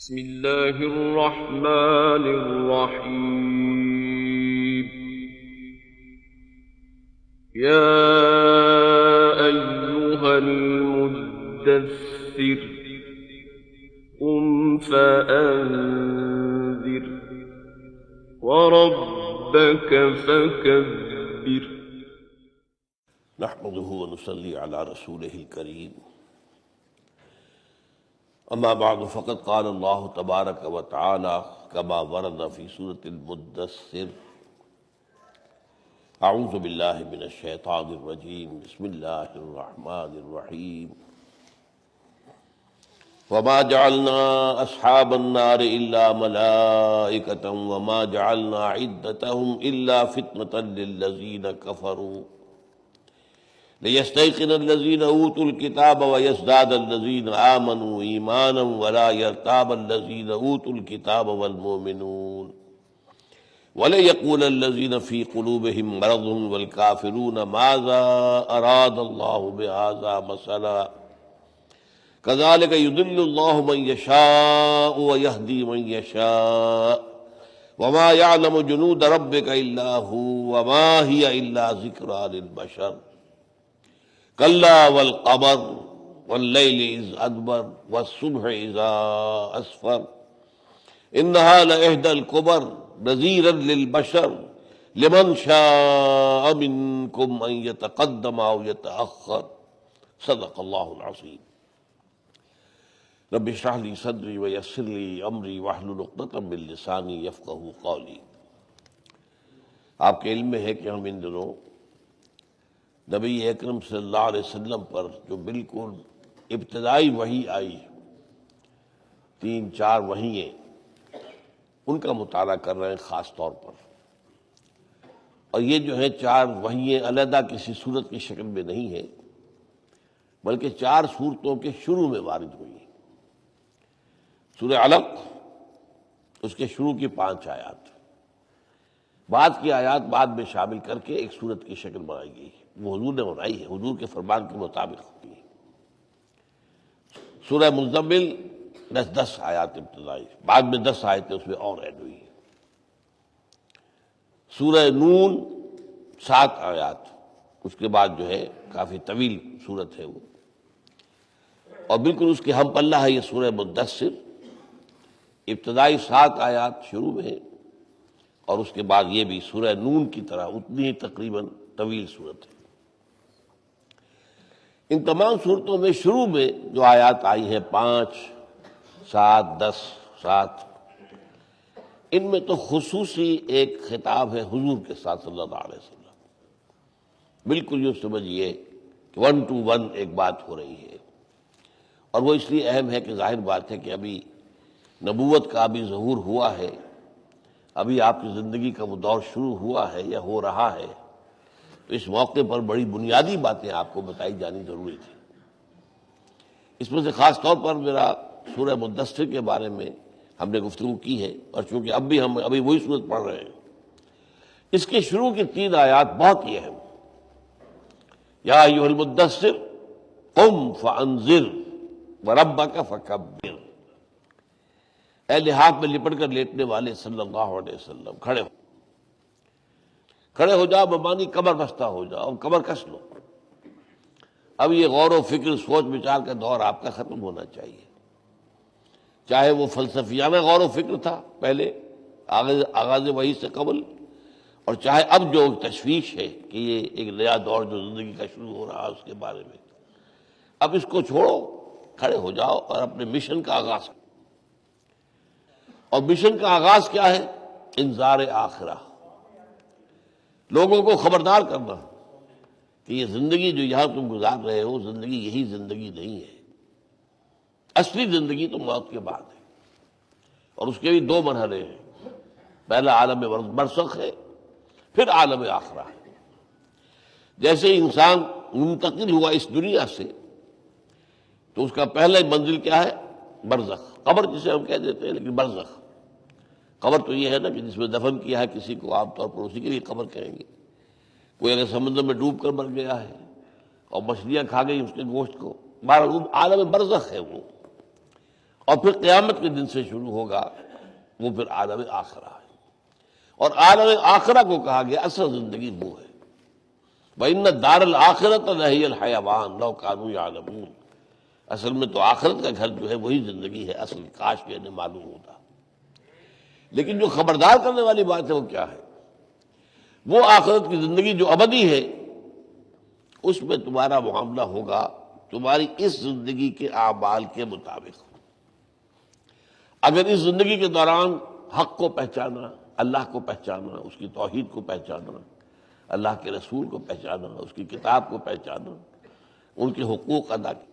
بسم اللہ الرحمن الرحیم یا ایہا المدثر قم فانذر وربک فکبر نحمده ونصلي على رسوله الكريم اما بعد فقد قال الله تبارك وتعالى كما ورد في سورة المدثر اعوذ بالله من الشيطان الرجيم بسم الله الرحمن الرحيم وما جعلنا اصحاب النار الا ملائكة وما جعلنا عدتهم الا فتنة للذين كفروا ليستيقن الذين اوتوا الكتاب ويزداد الذين آمنوا ایمانا ولا يرتاب الذين اوتوا الكتاب والمؤمنون وليقول الذين في قلوبهم مرض والكافرون ماذا اراد الله بهذا مثلا كذلك يضل الله من يشاء ويهدي من يشاء وما يعلم جنود ربك الا هو وما هي الا ذكرى للبشر کلا والقمر واللیل اذ ادبر والصبح اذا اسفر انها لإحدى الكبر نذیرا للبشر لمن شاء منكم ان يتقدم او يتأخر صدق اللہ العظیم رب اشرح لي صدری ویسر لي امری واحلل عقدۃ من لسانی یفقہوا قولی۔ آپ کے علم میں ہے کہ ہم ان دنوں نبی اکرم صلی اللہ علیہ وسلم پر جو بالکل ابتدائی وحی آئی 3-4 وحییں ان کا مطالعہ کر رہے ہیں خاص طور پر، اور یہ جو ہے 4 وحییں علیحدہ کسی صورت کی شکل میں نہیں ہیں بلکہ 4 صورتوں کے شروع میں وارد ہوئی ہیں۔ سورہ علق اس کے شروع کی 5 آیات، بعد کی آیات بعد میں شامل کر کے ایک صورت کی شکل بنائی گئی ہے، وہ حضور نے بنائی ہے، حضور کے فرمان کے مطابق ہوئی ہے۔ سورہ مزمل 10 آیات ابتدائی، بعد میں 10 آیتیں اس میں اور ایڈ ہوئی ہیں۔ سورہ نون 7 آیات، اس کے بعد جو ہے کافی طویل سورت ہے وہ، اور بالکل اس کے ہم پلہ ہے یہ سورہ مدثر، ابتدائی 7 آیات شروع میں ہے، اور اس کے بعد یہ بھی سورہ نون کی طرح اتنی ہی تقریباً طویل صورت ہے۔ ان تمام صورتوں میں شروع میں جو آیات آئی ہیں 5، 7، 10، 7، ان میں تو خصوصی ایک خطاب ہے حضور کے ساتھ صلی اللہ علیہ وسلم، بالکل یوں سمجھیے کہ 1 to 1 ایک بات ہو رہی ہے، اور وہ اس لیے اہم ہے کہ ظاہر بات ہے کہ ابھی نبوت کا ابھی ظہور ہوا ہے، ابھی آپ کی زندگی کا وہ دور شروع ہوا ہے یا ہو رہا ہے، تو اس موقع پر بڑی بنیادی باتیں آپ کو بتائی جانی ضروری تھی۔ اس میں سے خاص طور پر میرا سورہ مدثر کے بارے میں ہم نے گفتگو کی ہے، اور چونکہ اب بھی ہم ابھی وہی سورت پڑھ رہے ہیں، اس کے شروع کی 3 آیات بہت ہی اہم۔ یا ایھا المدثر قم فانذر وربک فکبر، اے لحاف میں لپٹ کر لیٹنے والے صلی اللہ علیہ وسلم کھڑے ہو جاؤ، بمانی کمر بستہ ہو جاؤ، کمر کس لو۔ اب یہ غور و فکر سوچ بچار کا دور آپ کا ختم ہونا چاہیے، چاہے وہ فلسفیانہ غور و فکر تھا پہلے آغاز وحی سے قبل، اور چاہے اب جو تشویش ہے کہ یہ ایک نیا دور جو زندگی کا شروع ہو رہا ہے اس کے بارے میں، اب اس کو چھوڑو، کھڑے ہو جاؤ اور اپنے مشن کا آغاز کرو۔ اور مشن کا آغاز کیا ہے؟ انذار آخرہ، لوگوں کو خبردار کرنا کہ یہ زندگی جو یہاں تم گزار رہے ہو، زندگی یہی زندگی نہیں ہے، اصلی زندگی تو موت کے بعد ہے، اور اس کے بھی 2 مرحلے ہیں، پہلا عالم برزخ ہے، پھر عالم آخرہ ہے۔ جیسے انسان منتقل ہوا اس دنیا سے تو اس کا پہلا منزل کیا ہے؟ برزخ، قبر جسے ہم کہہ دیتے ہیں، لیکن برزخ قبر تو یہ ہے نا کہ جس میں دفن کیا ہے کسی کو، عام طور پر اسی کے لیے قبر کہیں گے۔ کوئی اگر سمندر میں ڈوب کر مر گیا ہے اور مچھلیاں کھا گئی اس کے گوشت کو، بہرحال عالم برزخ ہے وہ، اور پھر قیامت کے دن سے شروع ہوگا وہ پھر عالم آخرہ ہے، اور عالم آخرہ کو کہا گیا اصل زندگی وہ ہے۔ وَإِنَّ الدَّارَ الْآخِرَةَ لَهِيَ الْحَيَوَانُ لَوْ كَانُوا يَعْلَمُونَ، اصل میں تو آخرت کا گھر جو ہے وہی زندگی ہے اصل، کاش کہ انہیں معلوم ہوتا۔ لیکن جو خبردار کرنے والی بات ہے وہ کیا ہے؟ وہ آخرت کی زندگی جو ابدی ہے، اس میں تمہارا معاملہ ہوگا تمہاری اس زندگی کے اعمال کے مطابق۔ اگر اس زندگی کے دوران حق کو پہچانا، اللہ کو پہچانا، اس کی توحید کو پہچانا، اللہ کے رسول کو پہچانا، اس کی کتاب کو پہچانا، ان کے حقوق ادا کیے،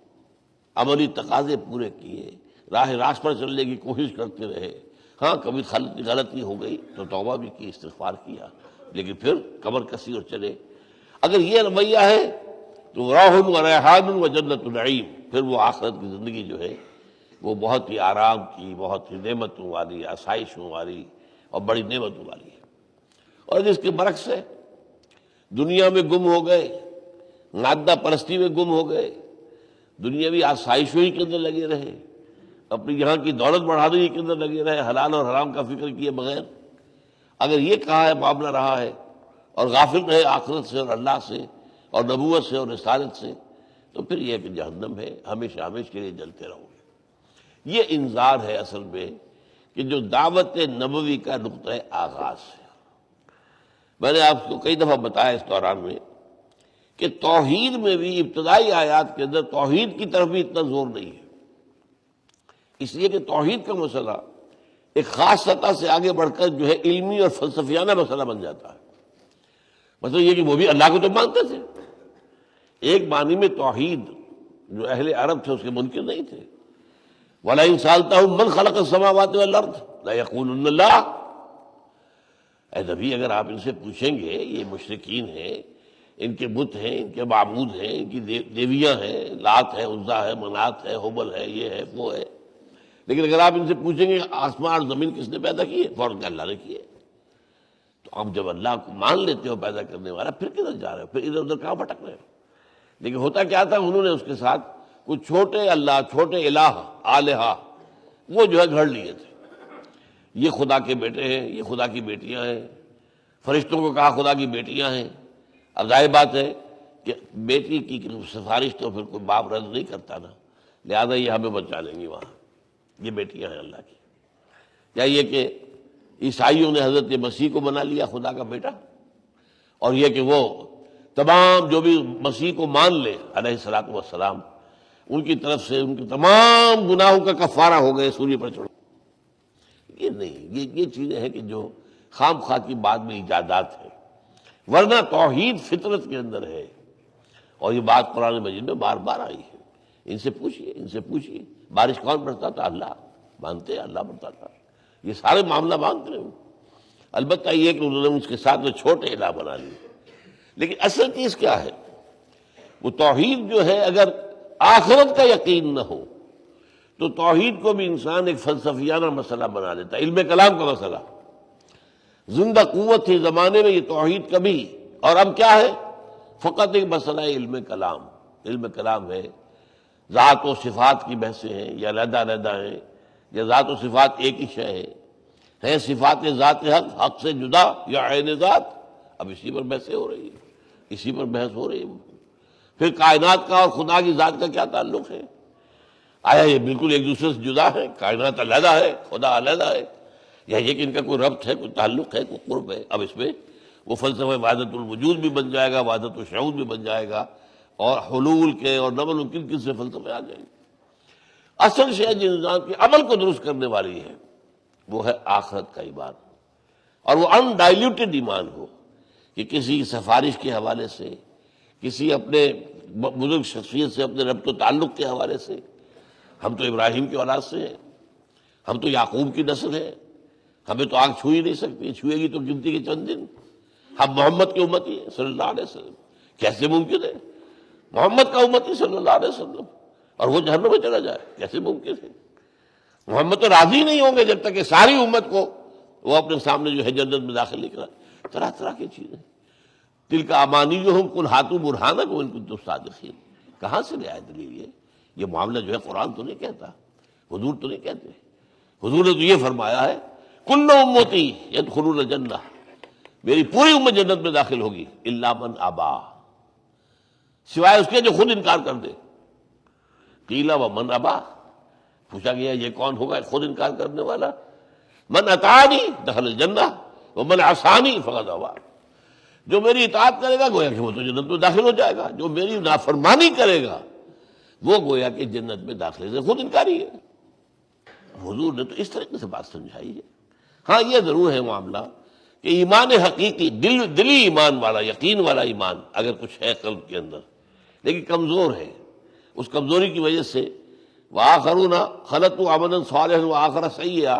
عملی تقاضے پورے کیے، راہ راست پر چلنے کی کوشش کرتے رہے، ہاں کبھی غلطی ہو گئی تو توبہ بھی کی، استغفار کیا، لیکن پھر کمر کسی اور چلے۔ اگر یہ رویہ ہے تو روح و ریحان و جنت النعیم، پھر وہ آخرت کی زندگی جو ہے وہ بہت ہی آرام کی، بہت ہی نعمتوں والی، آسائشوں والی اور بڑی نعمتوں والی ہے۔ اور اس کے برعکس ہے، دنیا میں گم ہو گئے، مادہ پرستی میں گم ہو گئے، دنیاوی آسائشوں ہی کے اندر لگے رہے، اپنی یہاں کی دولت بڑھانے ہی کے اندر لگے رہے، حلال اور حرام کا فکر کیے بغیر، اگر یہ کہا ہے معاملہ رہا ہے اور غافل رہے آخرت سے اور اللہ سے اور نبوت سے اور رسالت سے، تو پھر یہ کہ جہنم ہے، ہمیشہ ہمیشہ کے لیے جلتے رہو گے۔ یہ انذار ہے اصل میں کہ جو دعوت نبوی کا نقطہ آغاز ہے۔ میں نے آپ کو کئی دفعہ بتایا اس دوران میں کہ توحید میں بھی ابتدائی آیات کے اندر توحید کی طرف بھی اتنا زور نہیں ہے، اس لیے کہ توحید کا مسئلہ ایک خاص سطح سے آگے بڑھ کر جو ہے علمی اور فلسفیانہ مسئلہ بن جاتا ہے۔ مطلب یہ کہ وہ بھی اللہ کو تو مانتے تھے، ایک معنی میں توحید جو اہل عرب تھے اس کے منکر نہیں تھے۔ وَلَئِن سَأَلْتَهُم مَّنْ خَلَقَ السَّمَاوَاتِ وَالْأَرْضَ لَيَقُولُنَّ اللَّهُ، اے نبی اگر آپ ان سے پوچھیں گے، یہ مشرکین ہیں، ان کے بت ہیں، ان کے معبود ہیں، ان کی دیویاں ہیں، لات ہے، عزا ہے، منات ہے، حبل ہے، یہ ہے وہ ہے، لیکن اگر آپ ان سے پوچھیں گے آسمان اور زمین کس نے پیدا کیے، فوراً کہ اللہ نے کیے۔ تو اب جب اللہ کو مان لیتے ہو پیدا کرنے والا، پھر کدھر جا رہے ہو، پھر ادھر ادھر کہاں بھٹک رہے ہو؟ لیکن ہوتا کیا تھا، انہوں نے اس کے ساتھ کچھ چھوٹے اللہ، چھوٹے الہ، آلہہ، وہ جو ہے گھڑ لیے تھے۔ یہ خدا کے بیٹے ہیں، یہ خدا کی بیٹیاں ہیں، فرشتوں کو کہا خدا کی بیٹیاں ہیں۔ اب ظاہر بات ہے کہ بیٹی کی سفارش تو پھر کوئی باپ رد نہیں کرتا نا، لہذا یہ ہمیں بچا لیں گی وہاں، یہ بیٹیاں ہیں اللہ کی۔ یا یہ کہ عیسائیوں نے حضرت مسیح کو بنا لیا خدا کا بیٹا، اور یہ کہ وہ تمام جو بھی مسیح کو مان لے علیہ الصلوۃ والسلام، ان کی طرف سے ان کے تمام گناہوں کا کفارہ ہو گئے سولی پر چڑھ۔ یہ نہیں، یہ چیزیں ہیں کہ جو خام خواہ کی بعد میں ایجادات ہیں، ورنہ توحید فطرت کے اندر ہے، اور یہ بات قرآن مجید میں بار بار آئی ہے۔ ان سے پوچھیے، ان سے پوچھیے بارش کون برستا تھا؟ اللہ، مانتے ہیں اللہ برستا تھا، یہ سارے معاملہ مانتے ہیں۔ البتہ یہ کہ انہوں نے اس کے ساتھ میں چھوٹے الہ بنا لیے، لیکن اصل چیز کیا ہے؟ وہ توحید جو ہے، اگر آخرت کا یقین نہ ہو تو توحید کو بھی انسان ایک فلسفیانہ مسئلہ بنا لیتا ہے، علم کلام کا مسئلہ۔ زندہ قوت تھی زمانے میں یہ توحید کبھی، اور اب کیا ہے؟ فقط ایک مسئلہ ہے علم کلام۔ علم کلام ہے، ذات و صفات کی بحثیں ہیں، یا علیحدہ علیحدہ ہیں، یا ذات و صفات ایک ہی شے ہے صفات ذات حق، حق سے جدا یا عین ذات؟ اب اسی پر بحثیں ہو رہی ہے، اسی پر بحث ہو رہی ہے۔ پھر کائنات کا اور خدا کی ذات کا کیا تعلق ہے؟ آیا یہ بالکل ایک دوسرے سے جدا ہے، کائنات علیحدہ ہے، خدا علیحدہ ہے، یا یہ کہ ان کا کوئی ربط ہے، کوئی تعلق ہے، کوئی قرب ہے؟ اب اس میں وہ فلسفہ وحدت الوجود بھی بن جائے گا، وحدت الشعور بھی بن جائے گا، اور حلول کے اور نمل کن سے فلسفے آ جائیں گے۔ اصل شے جو انسان کے عمل کو درست کرنے والی ہے وہ ہے آخرت کا ایمان، اور وہ انڈائلیوٹڈ ایمان ہو، کہ کسی سفارش کے حوالے سے، کسی اپنے بزرگ شخصیت سے اپنے ربط و تعلق کے حوالے سے۔ ہم تو ابراہیم کی اولاد سے ہیں، ہم تو یعقوب کی نسل ہیں، ہمیں تو آنکھ چھو ہی نہیں سکتی، چھوئے گی تو گنتی کے چند دن۔ ہم محمد کے امتی ہیں صلی اللہ علیہ وسلم، کیسے ممکن ہے محمد کا امتی صلی اللہ علیہ وسلم اور وہ جہنم میں چلا جائے؟ کیسے ممکن ہے؟ محمد تو راضی نہیں ہوں گے جب تک کہ ساری امت کو وہ اپنے سامنے جو ہے جنت میں داخل نہیں کرا۔ طرح طرح کی چیزیں، تلک امانیہم قل ہاتوا برہانکم ان کنتم صادقین۔ کہاں سے لے آئے دلیل؟ یہ معاملہ جو ہے قرآن تو نہیں کہتا، حضور تو نہیں کہتے، حضور نے تو یہ فرمایا ہے کل امتی یدخلون الجنہ، میری پوری امت جنت میں داخل ہوگی الا من ابا، سوائے اس کے جو خود انکار کر دے۔ قیل ومن ابا، پوچھا گیا یہ کون ہوگا خود انکار کرنے والا؟ من اطاعنی دخل الجنہ ومن عصانی فقد ابا، جو میری اطاعت کرے گا گویا کہ وہ تو جنت میں داخل ہو جائے گا، جو میری نافرمانی کرے گا وہ گویا کہ جنت میں داخلے سے خود انکاری ہے۔ حضور نے تو اس طریقے سے بات سمجھائی ہے۔ ہاں یہ ضرور ہے معاملہ کہ ایمان حقیقی دلی ایمان والا، یقین والا ایمان اگر کچھ ہے قلب کے اندر لیکن کمزور ہے، اس کمزوری کی وجہ سے وآخرون خلطوا عملا صالحا وآخر سیئا،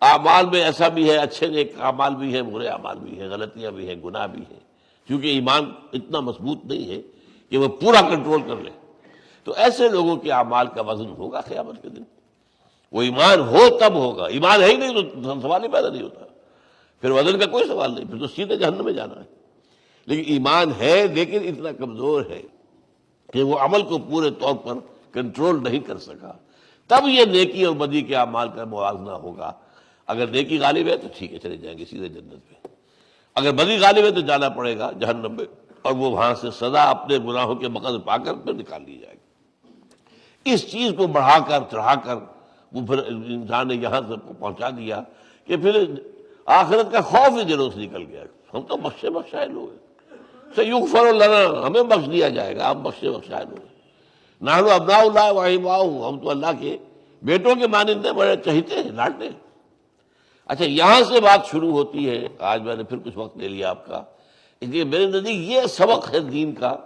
اعمال میں ایسا بھی ہے، اچھے نیک اعمال بھی ہیں، برے اعمال بھی ہیں، غلطیاں بھی ہیں، گناہ بھی ہیں، کیونکہ ایمان اتنا مضبوط نہیں ہے کہ وہ پورا کنٹرول کر لے۔ تو ایسے لوگوں کے اعمال کا وزن ہوگا قیامت کے دن۔ وہ ایمان ہو تب ہوگا، ایمان ہے ہی نہیں تو سوال ہی پیدا نہیں ہوتا، پھر وزن کا کوئی سوال نہیں، پھر تو سیدھے جہنم میں جانا ہے۔ لیکن ایمان ہے لیکن اتنا کمزور ہے کہ وہ عمل کو پورے طور پر کنٹرول نہیں کر سکا، تب یہ نیکی اور بدی کے اعمال کا موازنہ ہوگا۔ اگر نیکی غالب ہے تو ٹھیک ہے، چلے جائیں گے سیدھے جنت میں، اگر بدی غالب ہے تو جانا پڑے گا جہنم میں، اور وہ وہاں سے سزا اپنے گناہوں کے مقدر پا کر پھر نکال لی جائے گی۔ اس چیز کو بڑھا کر چڑھا کر وہ پھر انسان نے یہاں سے پہنچا دیا کہ پھر آخرت کا خوف ہی دلوں سے نکل گیا۔ ہم تو بخشے بخشائے لوگ ہیں، سیغفر لنا، ہمیں بخش دیا جائے گا، ہم بخشے بخشائے لوگ ہیں۔ نحن ابناء اللہ واحباؤہ، ہم تو اللہ کے بیٹوں کے مانند ہیں، بڑے چہیتے ہیں، لاڈلے ہیں۔ اچھا یہاں سے بات شروع ہوتی ہے، آج میں نے پھر کچھ وقت لے لیا آپ کا، اس لیے میرے نزدیک یہ سبق ہے دین کا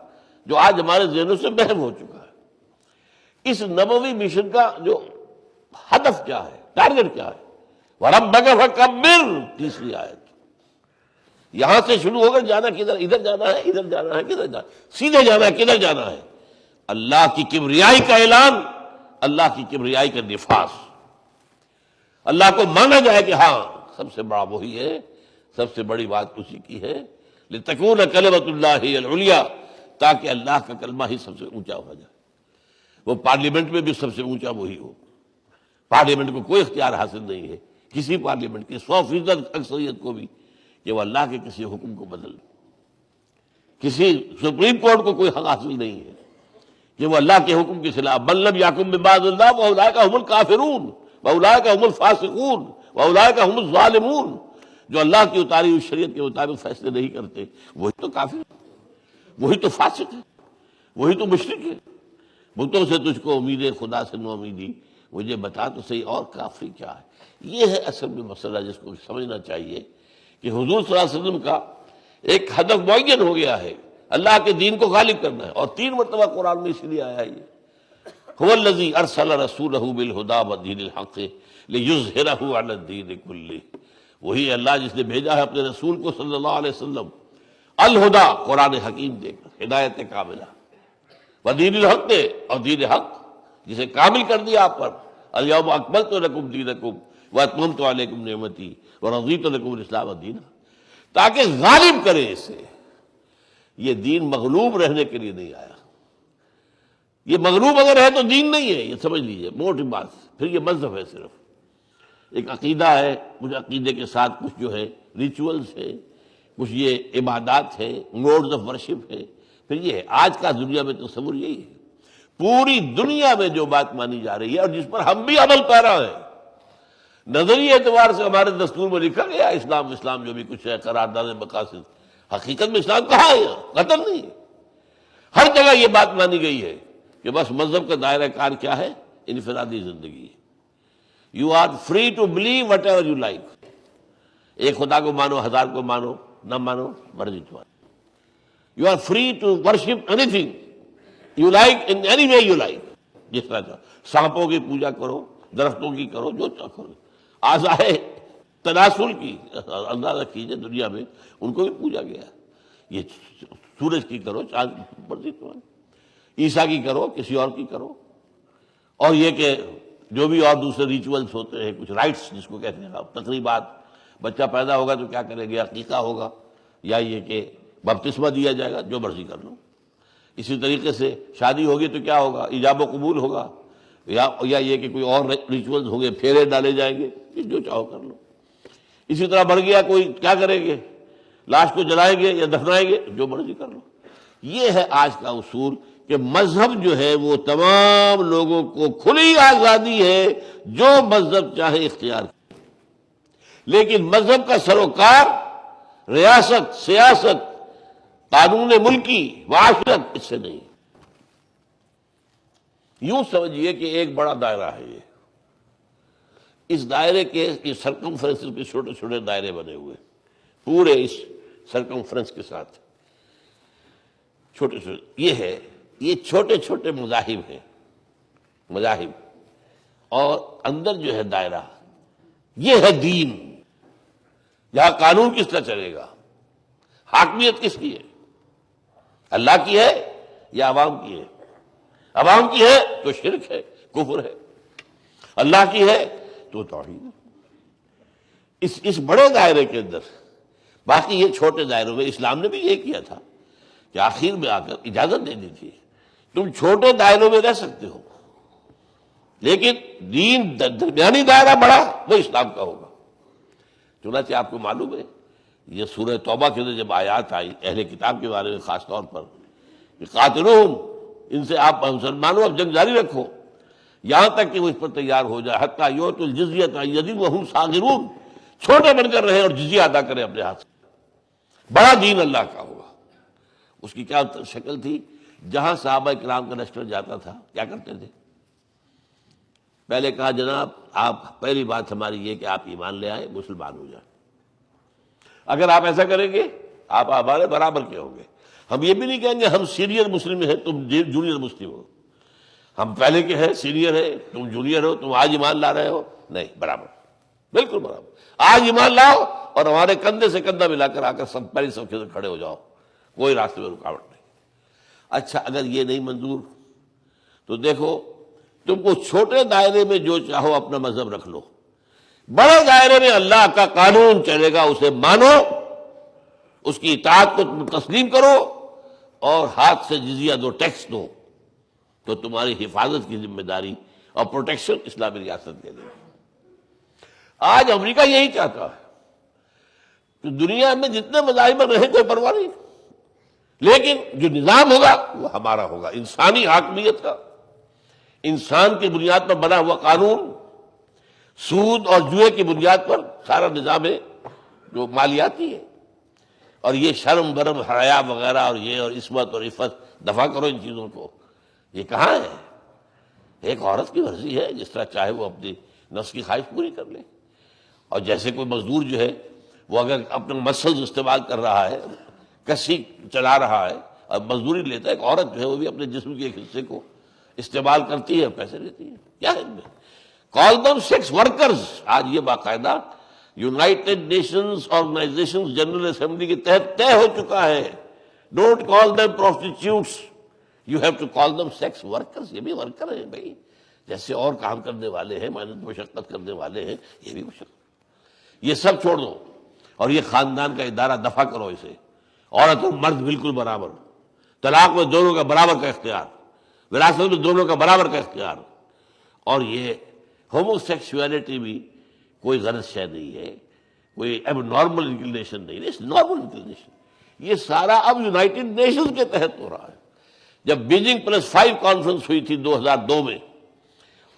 جو آج ہمارے ذہنوں سے محو ہو چکا ہے۔ اس نبوی مشن کا جو ہدف کیا ہے، ٹارگٹ کیا ہے؟ وَرَبَّكَ فَكَبِّرْ، تیسری آیت۔ یہاں سے شروع ہو کر جانا کدھر؟ ادھر جانا ہے، ادھر جانا ہے، کدھر جانا؟ سیدھے جانا ہے، کدھر جانا ہے؟ اللہ کی کبریائی کا اعلان، اللہ کی کبریائی کا نفاذ، اللہ کو مانا جائے کہ ہاں سب سے بڑا وہی ہے، سب سے بڑی بات اسی کی ہے، لِتَكُونَ كَلِمَةُ اللَّهِ الْعُلْيَا، تاکہ اللہ کا کلمہ ہی سب سے اونچا ہو جائے۔ وہ پارلیمنٹ میں بھی سب سے اونچا وہی ہو۔ پارلیمنٹ کو کوئی اختیار حاصل نہیں ہے کسی پارلیمنٹ کی 100% اکثریت کو بھی کہ وہ اللہ کے کسی حکم کو بدل دے۔ کسی سپریم کورٹ کو کوئی حق حاصل نہیں ہے کہ وہ اللہ کے حکم کے خلاف من لم یحکم بما انزل اللہ فاولئک هم الکافرون واولئک هم الفاسقون واولئک هم الظالمون، جو اللہ کی اتاری ہوئی شریعت کے مطابق فیصلے نہیں کرتے وہی تو کافر ہے، وہی تو فاسق ہے، وہی تو مشرک ہے۔ بتوں سے تجھ کو امید ہے، خدا سے نو امیدی، مجھے بتا تو صحیح اور کافری کیا ہے۔ یہ ہے اصل میں مسئلہ جس کو سمجھنا چاہیے کہ حضور صلی اللہ علیہ وسلم کا ایک ہدف معین ہو گیا ہے، اللہ کے دین کو غالب کرنا ہے، اور 3 مرتبہ قرآن میں اس لیے آیا ہے یہ هو الذی ارسل رسولہ بالہدی ودین الحق لیظہرہ علی الدین کلہ، وہی اللہ جس نے بھیجا ہے اپنے رسول کو صلی اللہ علیہ وسلم الہدا، قرآن حکیم دے کر، ہدایت کاملہ، ودین الحق دے، اور دین حق جسے کامل کر دیا آپ پر، الیوم اکملت لکم دینکم واتممت علیکم نعمتی ورضیت لکم الاسلام دینا، تاکہ غالب کرے اسے۔ یہ دین مغلوب رہنے کے لیے نہیں آیا، یہ مغلوب اگر ہے تو دین نہیں ہے، یہ سمجھ لیجئے موٹی بات۔ پھر یہ مذہب ہے، صرف ایک عقیدہ ہے، کچھ عقیدے کے ساتھ کچھ جو ہے ریچولز ہے، کچھ یہ عبادات ہے، موڈز آف ورشپ ہے۔ پھر یہ ہے آج کا دنیا میں تصور یہی ہے، پوری دنیا میں جو بات مانی جا رہی ہے اور جس پر ہم بھی عمل پیرا ہیں۔ نظری اعتبار سے ہمارے دستور میں لکھا گیا اسلام، اسلام جو بھی کچھ ہے، قرارداد مقاصد، حقیقت میں اسلام کہاں ہے؟ قطر نہیں ہے۔ ہر جگہ یہ بات مانی گئی ہے کہ بس مذہب کا دائرہ کار کیا ہے؟ انفرادی زندگی ہے۔ You are free to believe whatever you like, ایک خدا کو مانو، 1000 کو مانو، نہ مانو، مرضی تمہاری۔ You are free to worship anything you like in any way you like, جس طرح چاہو، سانپوں کی پوجا کرو، درختوں کی کرو، جو چاہو کرو، اعضائے تناسل کی اندازہ کیجئے، دنیا میں ان کو بھی پوجا گیا، یہ سورج کی کرو، چاند مرضی تمہاری، عیسیٰ کی کرو، کسی اور کی کرو، اور یہ کہ جو بھی اور دوسرے ریچولز ہوتے ہیں، کچھ رائٹس جس کو کہتے ہیں، تقریبات، بچہ پیدا ہوگا تو کیا کریں گے؟ عقیقہ ہوگا، یا یہ کہ بپتسمہ دیا جائے گا، جو مرضی کر لو۔ اسی طریقے سے شادی ہوگی تو کیا ہوگا؟ ایجاب و قبول ہوگا، یا یہ کہ کوئی اور ریچولز ہوں گے، پھیرے ڈالے جائیں گے، جو چاہو کر لو۔ اسی طرح بڑھ گیا کوئی، کیا کریں گے؟ لاش کو جلائیں گے یا دفنائیں گے، جو مرضی کر لو۔ یہ ہے آج کا اصول کہ مذہب جو ہے وہ تمام لوگوں کو کھلی آزادی ہے، جو مذہب چاہے اختیار کرے، لیکن مذہب کا سروکار ریاست، سیاست، قانون ملکی، معاشرت، اس سے نہیں۔ یوں سمجھیے کہ ایک بڑا دائرہ ہے یہ، اس دائرے کے سرکمفرنس کے چھوٹے چھوٹے دائرے بنے ہوئے، پورے اس سرکمفرنس کے ساتھ چھوٹے چھوٹے، یہ ہے، یہ چھوٹے چھوٹے مذاہب ہیں، مذاہب، اور اندر جو ہے دائرہ، یہ ہے دین، جہاں قانون کس طرح چلے گا، حاکمیت کس کی ہے، اللہ کی ہے یا عوام کی ہے؟ عوام کی ہے تو شرک ہے، کفر ہے، اللہ کی ہے تو توحید ہے۔ اس بڑے دائرے کے اندر، باقی یہ چھوٹے دائروں میں اسلام نے بھی یہ کیا تھا کہ آخر میں آ کر اجازت دے دی تھی، تم چھوٹے دائروں میں رہ سکتے ہو، لیکن دین درمیانی دائرہ بڑا وہ اسلام کا ہوگا۔ چنانچہ آپ کو معلوم ہے یہ سورہ توبہ کے اندر جب آیات آئی اہل کتاب کے بارے میں خاص طور پر کہ قاتلوہم، ان سے آپ مسلمانوں اب جنگ جاری رکھو یہاں تک کہ وہ اس پر تیار ہو جائے، حتیٰ یؤتوا الجزیۃ عن ید وہم صاغرون، چھوٹے بن کر رہے اور جزیہ ادا کریں اپنے ہاتھ سے۔ بڑا دین اللہ کا ہوگا۔ اس کی کیا شکل تھی؟ جہاں صحابہ کرام کا لشکر جاتا تھا کیا کرتے تھے؟ پہلے کہا جناب آپ، پہلی بات ہماری یہ کہ آپ ایمان لے آئے، مسلمان ہو جائیں۔ اگر آپ ایسا کریں گے آپ ہمارے برابر کے ہوں گے۔ ہم یہ بھی نہیں کہیں گے ہم سینئر مسلم ہیں تم جونیئر مسلم ہو، ہم پہلے کے ہیں، سینئر ہے، تم جونیئر ہو، تم آج ایمان لا رہے ہو، نہیں، برابر، بالکل برابر۔ آج ایمان لاؤ اور ہمارے کندھے سے کندھا ملا کر آ کر سب پہلی صف کے اندر کھڑے ہو جاؤ، کوئی راستے میں رکاوٹ نہیں۔ اچھا اگر یہ نہیں منظور تو دیکھو تم کو چھوٹے دائرے میں جو چاہو اپنا مذہب رکھ لو، بڑے دائرے میں اللہ کا قانون چلے گا، اسے مانو، اس کی اطاعت کو تم تسلیم کرو اور ہاتھ سے جزیہ دو، ٹیکس دو، تو تمہاری حفاظت کی ذمہ داری اور پروٹیکشن اسلامی ریاست کے لیے۔ آج امریکہ یہی چاہتا ہے کہ دنیا میں جتنے مذاہب رہیں کوئی پرواہ نہیں، لیکن جو نظام ہوگا وہ ہمارا ہوگا، انسانی حاکمیت کا، انسان کی بنیاد پر بنا ہوا قانون، سود اور جوئے کی بنیاد پر سارا نظام ہے جو مالیاتی ہے۔ اور یہ شرم برم حیا وغیرہ اور یہ اور عصمت اور عفت، دفع کرو ان چیزوں کو، یہ کہاں ہے؟ ایک عورت کی مرضی ہے، جس طرح چاہے وہ اپنی نفس کی خواہش پوری کر لے۔ اور جیسے کوئی مزدور جو ہے وہ اگر اپنے مسلز استعمال کر رہا ہے، کسی چلا رہا ہے اور مزدوری لیتا ہے، ایک عورت جو ہے وہ بھی اپنے جسم کے ایک حصے کو استعمال کرتی ہے، پیسے لیتی ہے، کیا ہے ان میں؟ Call them sex workers. آج یہ باقاعدہ United Nations Organization General Assembly کے تحت طے ہو چکا ہے، don't call them prostitutes, you have to call them sex workers. یہ بھی ورکر ہیں بھائی، جیسے اور کام کرنے والے ہیں، محنت مشقت کرنے والے ہیں، یہ بھی مشقت۔ یہ سب چھوڑ دو اور یہ خاندان کا ادارہ دفع کرو اسے، عورت اور مرد بالکل برابر، طلاق میں دونوں کا برابر کا اختیار، وراثت میں دونوں کا برابر کا اختیار، اور یہ ہومو سیکسولیٹی بھی کوئی غلط شے نہیں ہے، کوئی اب نارمل انکلینیشن نہیں ہے، نارمل انکلینیشن۔ یہ سارا اب یونائٹڈ نیشنز کے تحت ہو رہا ہے۔ جب بیجنگ +5 کانفرنس ہوئی تھی 2002 میں،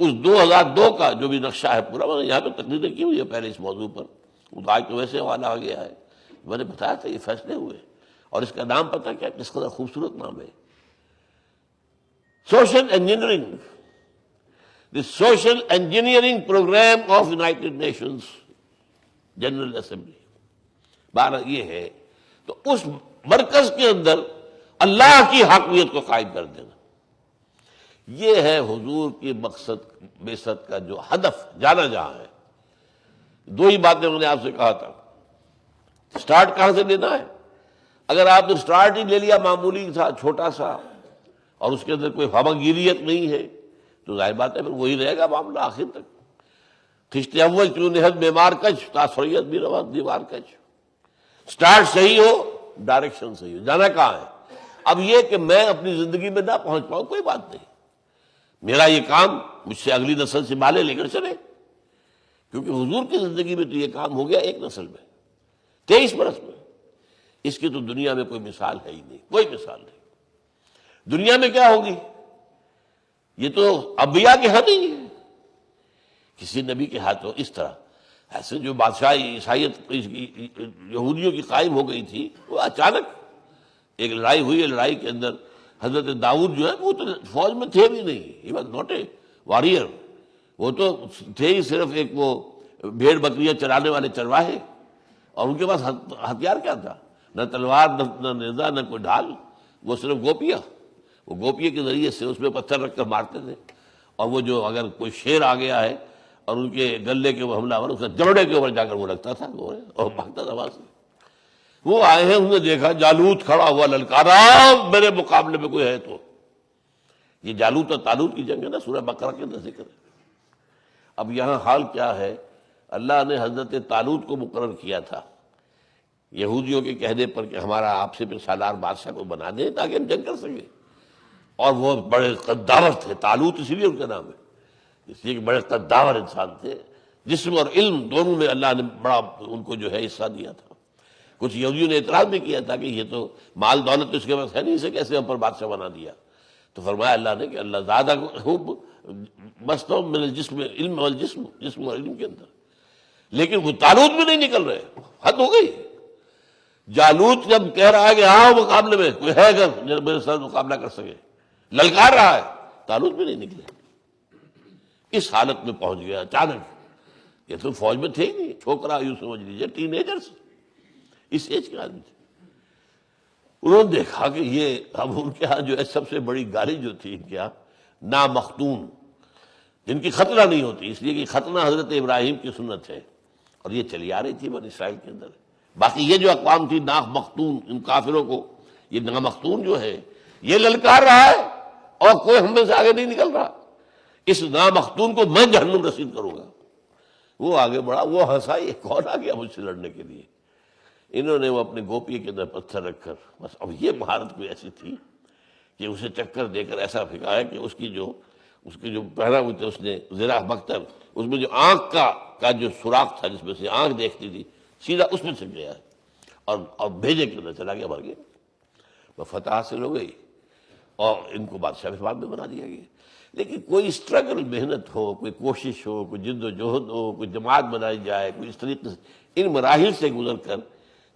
اس 2002 کا جو بھی نقشہ ہے پورا، میں نے یہاں پہ تقریریں کی ہوئی ہے پہلے اس موضوع پر، آج تو ویسے حوالہ آ گیا ہے، میں نے بتایا تھا یہ فیصلے ہوئے، اور اس کا نام پتہ کیا، کس قدر خوبصورت نام ہے، social engineering, the social engineering program of United Nations General Assembly. بارہ یہ ہے، تو اس مرکز کے اندر اللہ کی حاکمیت کو قائم کر دینا، یہ ہے حضور کی مقصد بعثت کا جو ہدف، جانا جہاں ہے۔ دو ہی باتیں میں نے آپ سے کہا تھا، سٹارٹ کہاں سے لینا ہے؟ اگر آپ نے سٹارٹ ہی لے لیا معمولی تھا، چھوٹا سا، اور اس کے اندر کوئی فمگیریت نہیں ہے، تو ظاہر بات ہے پھر وہی رہے گا معاملہ آخر تک۔ خشت اول چون نہد بیمار کچ، تاثریت بھی روا دیوار کچ۔ سٹارٹ صحیح ہو، ڈائریکشن صحیح ہو، جانا کہاں ہے۔ اب یہ کہ میں اپنی زندگی میں نہ پہنچ پاؤں کوئی بات نہیں، میرا یہ کام مجھ سے اگلی نسل سے بالے لے کر چلے، کیونکہ حضور کی زندگی میں تو یہ کام ہو گیا ایک نسل میں، 23 برس میں. اس کی تو دنیا میں کوئی مثال ہے ہی نہیں، کوئی مثال نہیں. دنیا میں کیا ہوگی؟ یہ تو انبیاء کے ہاں نہیں ہے. کسی نبی کے ہاتھوں اس طرح ایسے جو بادشاہی عیسائیت یہودیوں کی قائم ہو گئی تھی، وہ اچانک ایک لڑائی ہوئی ہے. لڑائی کے اندر حضرت داؤد جو ہے وہ تو فوج میں تھے بھی نہیں، he was not a warrior. وہ تو تھے ہی صرف ایک وہ بھیڑ بکریاں چرانے والے چرواہے، اور ان کے پاس ہتھیار کیا تھا؟ نہ تلوار، نہ نیزہ، نہ کوئی ڈھال. وہ صرف گوپیاں، وہ گوپیے کے ذریعے سے اس میں پتھر رکھ کر مارتے تھے. اور وہ جو اگر کوئی شیر آ گیا ہے اور ان کے گلے کے حملہ ور، اس کا جبڑے کے اوپر جا کر وہ رکھتا تھا اور بھاگتا تھا وہاں سے. وہ آئے ہیں، انہوں نے دیکھا جالوت کھڑا ہوا، للکارا میرے مقابلے میں کوئی ہے تو. یہ جالوت اور تالوت کی جنگ ہے نا، سورہ بقرہ کے اندر ذکر ہے. اب یہاں حال کیا ہے؟ اللہ نے حضرت طالوت کو مقرر کیا تھا یہودیوں کے کہنے پر کہ ہمارا آپ سے پھر سالار بادشاہ کو بنا دیں تاکہ ہم جنگ کر سکیں. اور وہ بڑے قداور تھے، طالوت اسی لیے ان کا نام ہے، اس لیے کہ بڑے قداور انسان تھے. جسم اور علم دونوں میں اللہ نے بڑا ان کو جو ہے حصہ دیا تھا. کچھ یہودیوں نے اعتراض بھی کیا تھا کہ یہ تو مال دولت تو اس کے پاس ہے نہیں، اسے کیسے ہم پر بادشاہ بنا دیا؟ تو فرمایا اللہ نے کہ اللہ زیادہ خوب مستوں من الجسم علم والجسم، جسم اور علم کے اندر. لیکن وہ طالوت میں نہیں نکل رہے، حد ہو گئی. جالوت جب کہہ رہا ہے کہ ہاں مقابلے میں کوئی ہے اگر جو میرے ساتھ مقابلہ کر سکے، للکار رہا ہے، طالوت میں نہیں نکلے. اس حالت میں پہنچ گیا اچانک. یہ تو فوج میں تھے ہی نہیں، چھوکرا یوں سمجھ لیجیے، ٹین ایجرز، اس ایج کے آدمی تھے. انہوں نے دیکھا کہ یہ اب ان کے ہاں جو ہے سب سے بڑی گالی جو تھی ان کے ہاں نامختون، جن کی ختنہ نہیں ہوتی، اس لیے کہ ختنہ حضرت ابراہیم کی سنت ہے اور یہ چلی آ رہی تھی بنی اسرائیل کے اندر. باقی یہ جو اقوام تھی نامختون، ان کافروں کو یہ نامختون جو ہے یہ للکار رہا ہے اور کوئی ہم میں سے آگے نہیں نکل رہا. اس نامختون کو میں جہنم رسید کروں گا. وہ آگے بڑھا، وہ ہنسا، یہ کون آ گیا مجھ سے لڑنے کے لیے؟ انہوں نے وہ اپنے گوپی کے اندر پتھر رکھ کر بس. اب یہ مہارت کوئی ایسی تھی کہ اسے چکر دے کر ایسا پھینکا ہے کہ اس کے جو پہنا ہوئے تھے اس نے زرہ بختر، اس میں جو آنکھ کا جو سوراخ تھا جس میں سے آنکھ دیکھتی تھی، سیدھا اس میں چل گیا اور بھیجے کے اندر چلا گیا، مر گیا. وہ فتح حاصل ہو گئی اور ان کو بادشاہ کے بعد میں بنا دیا گیا. لیکن کوئی اسٹرگل، محنت ہو، کوئی کوشش ہو، کوئی جد و جہد ہو، کوئی جماعت بنائی جائے، کوئی اس طریقے سے ان مراحل سے گزر کر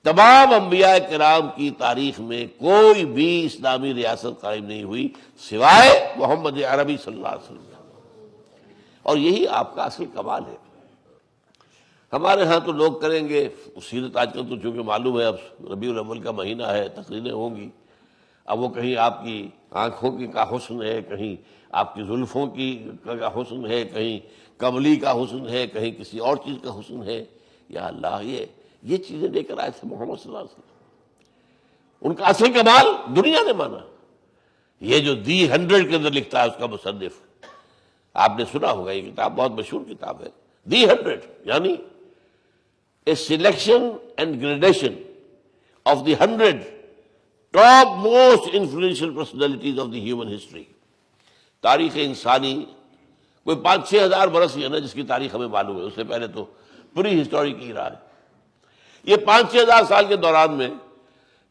تمام انبیاء کرام کی تاریخ میں کوئی بھی اسلامی ریاست قائم نہیں ہوئی سوائے محمد عربی صلی اللہ علیہ وسلم. اور یہی آپ کا اصل کمال ہے. ہمارے ہاں تو لوگ کریں گے سیرت، آج کل تو چونکہ معلوم ہے اب ربیع الاول کا مہینہ ہے، تقریریں ہوں گی. اب وہ کہیں آپ کی آنکھوں کی کا حسن ہے، کہیں آپ کی زلفوں کی کا حسن ہے، کہیں کملی کا حسن ہے، کہیں کسی اور چیز کا حسن ہے. یا اللہ، یہ چیزیں لے کر آئے تھے محمد صلی اللہ علیہ وسلم. ان کا اصل کمال دنیا نے مانا. یہ جو دی 100 کے اندر لکھتا ہے اس کا مصنف، آپ نے سنا ہوگا، یہ کتاب بہت مشہور کتاب ہے، دی 100، یعنی a selection and gradation of the 100 top most influential personalities of the human history. تاریخ انسانی کوئی 5-6 ہزار برس ہی ہے نا جس کی تاریخ ہمیں معلوم ہے، اس سے پہلے تو پری ہسٹوری کی رہا ہے. یہ 5-6 ہزار سال کے دوران میں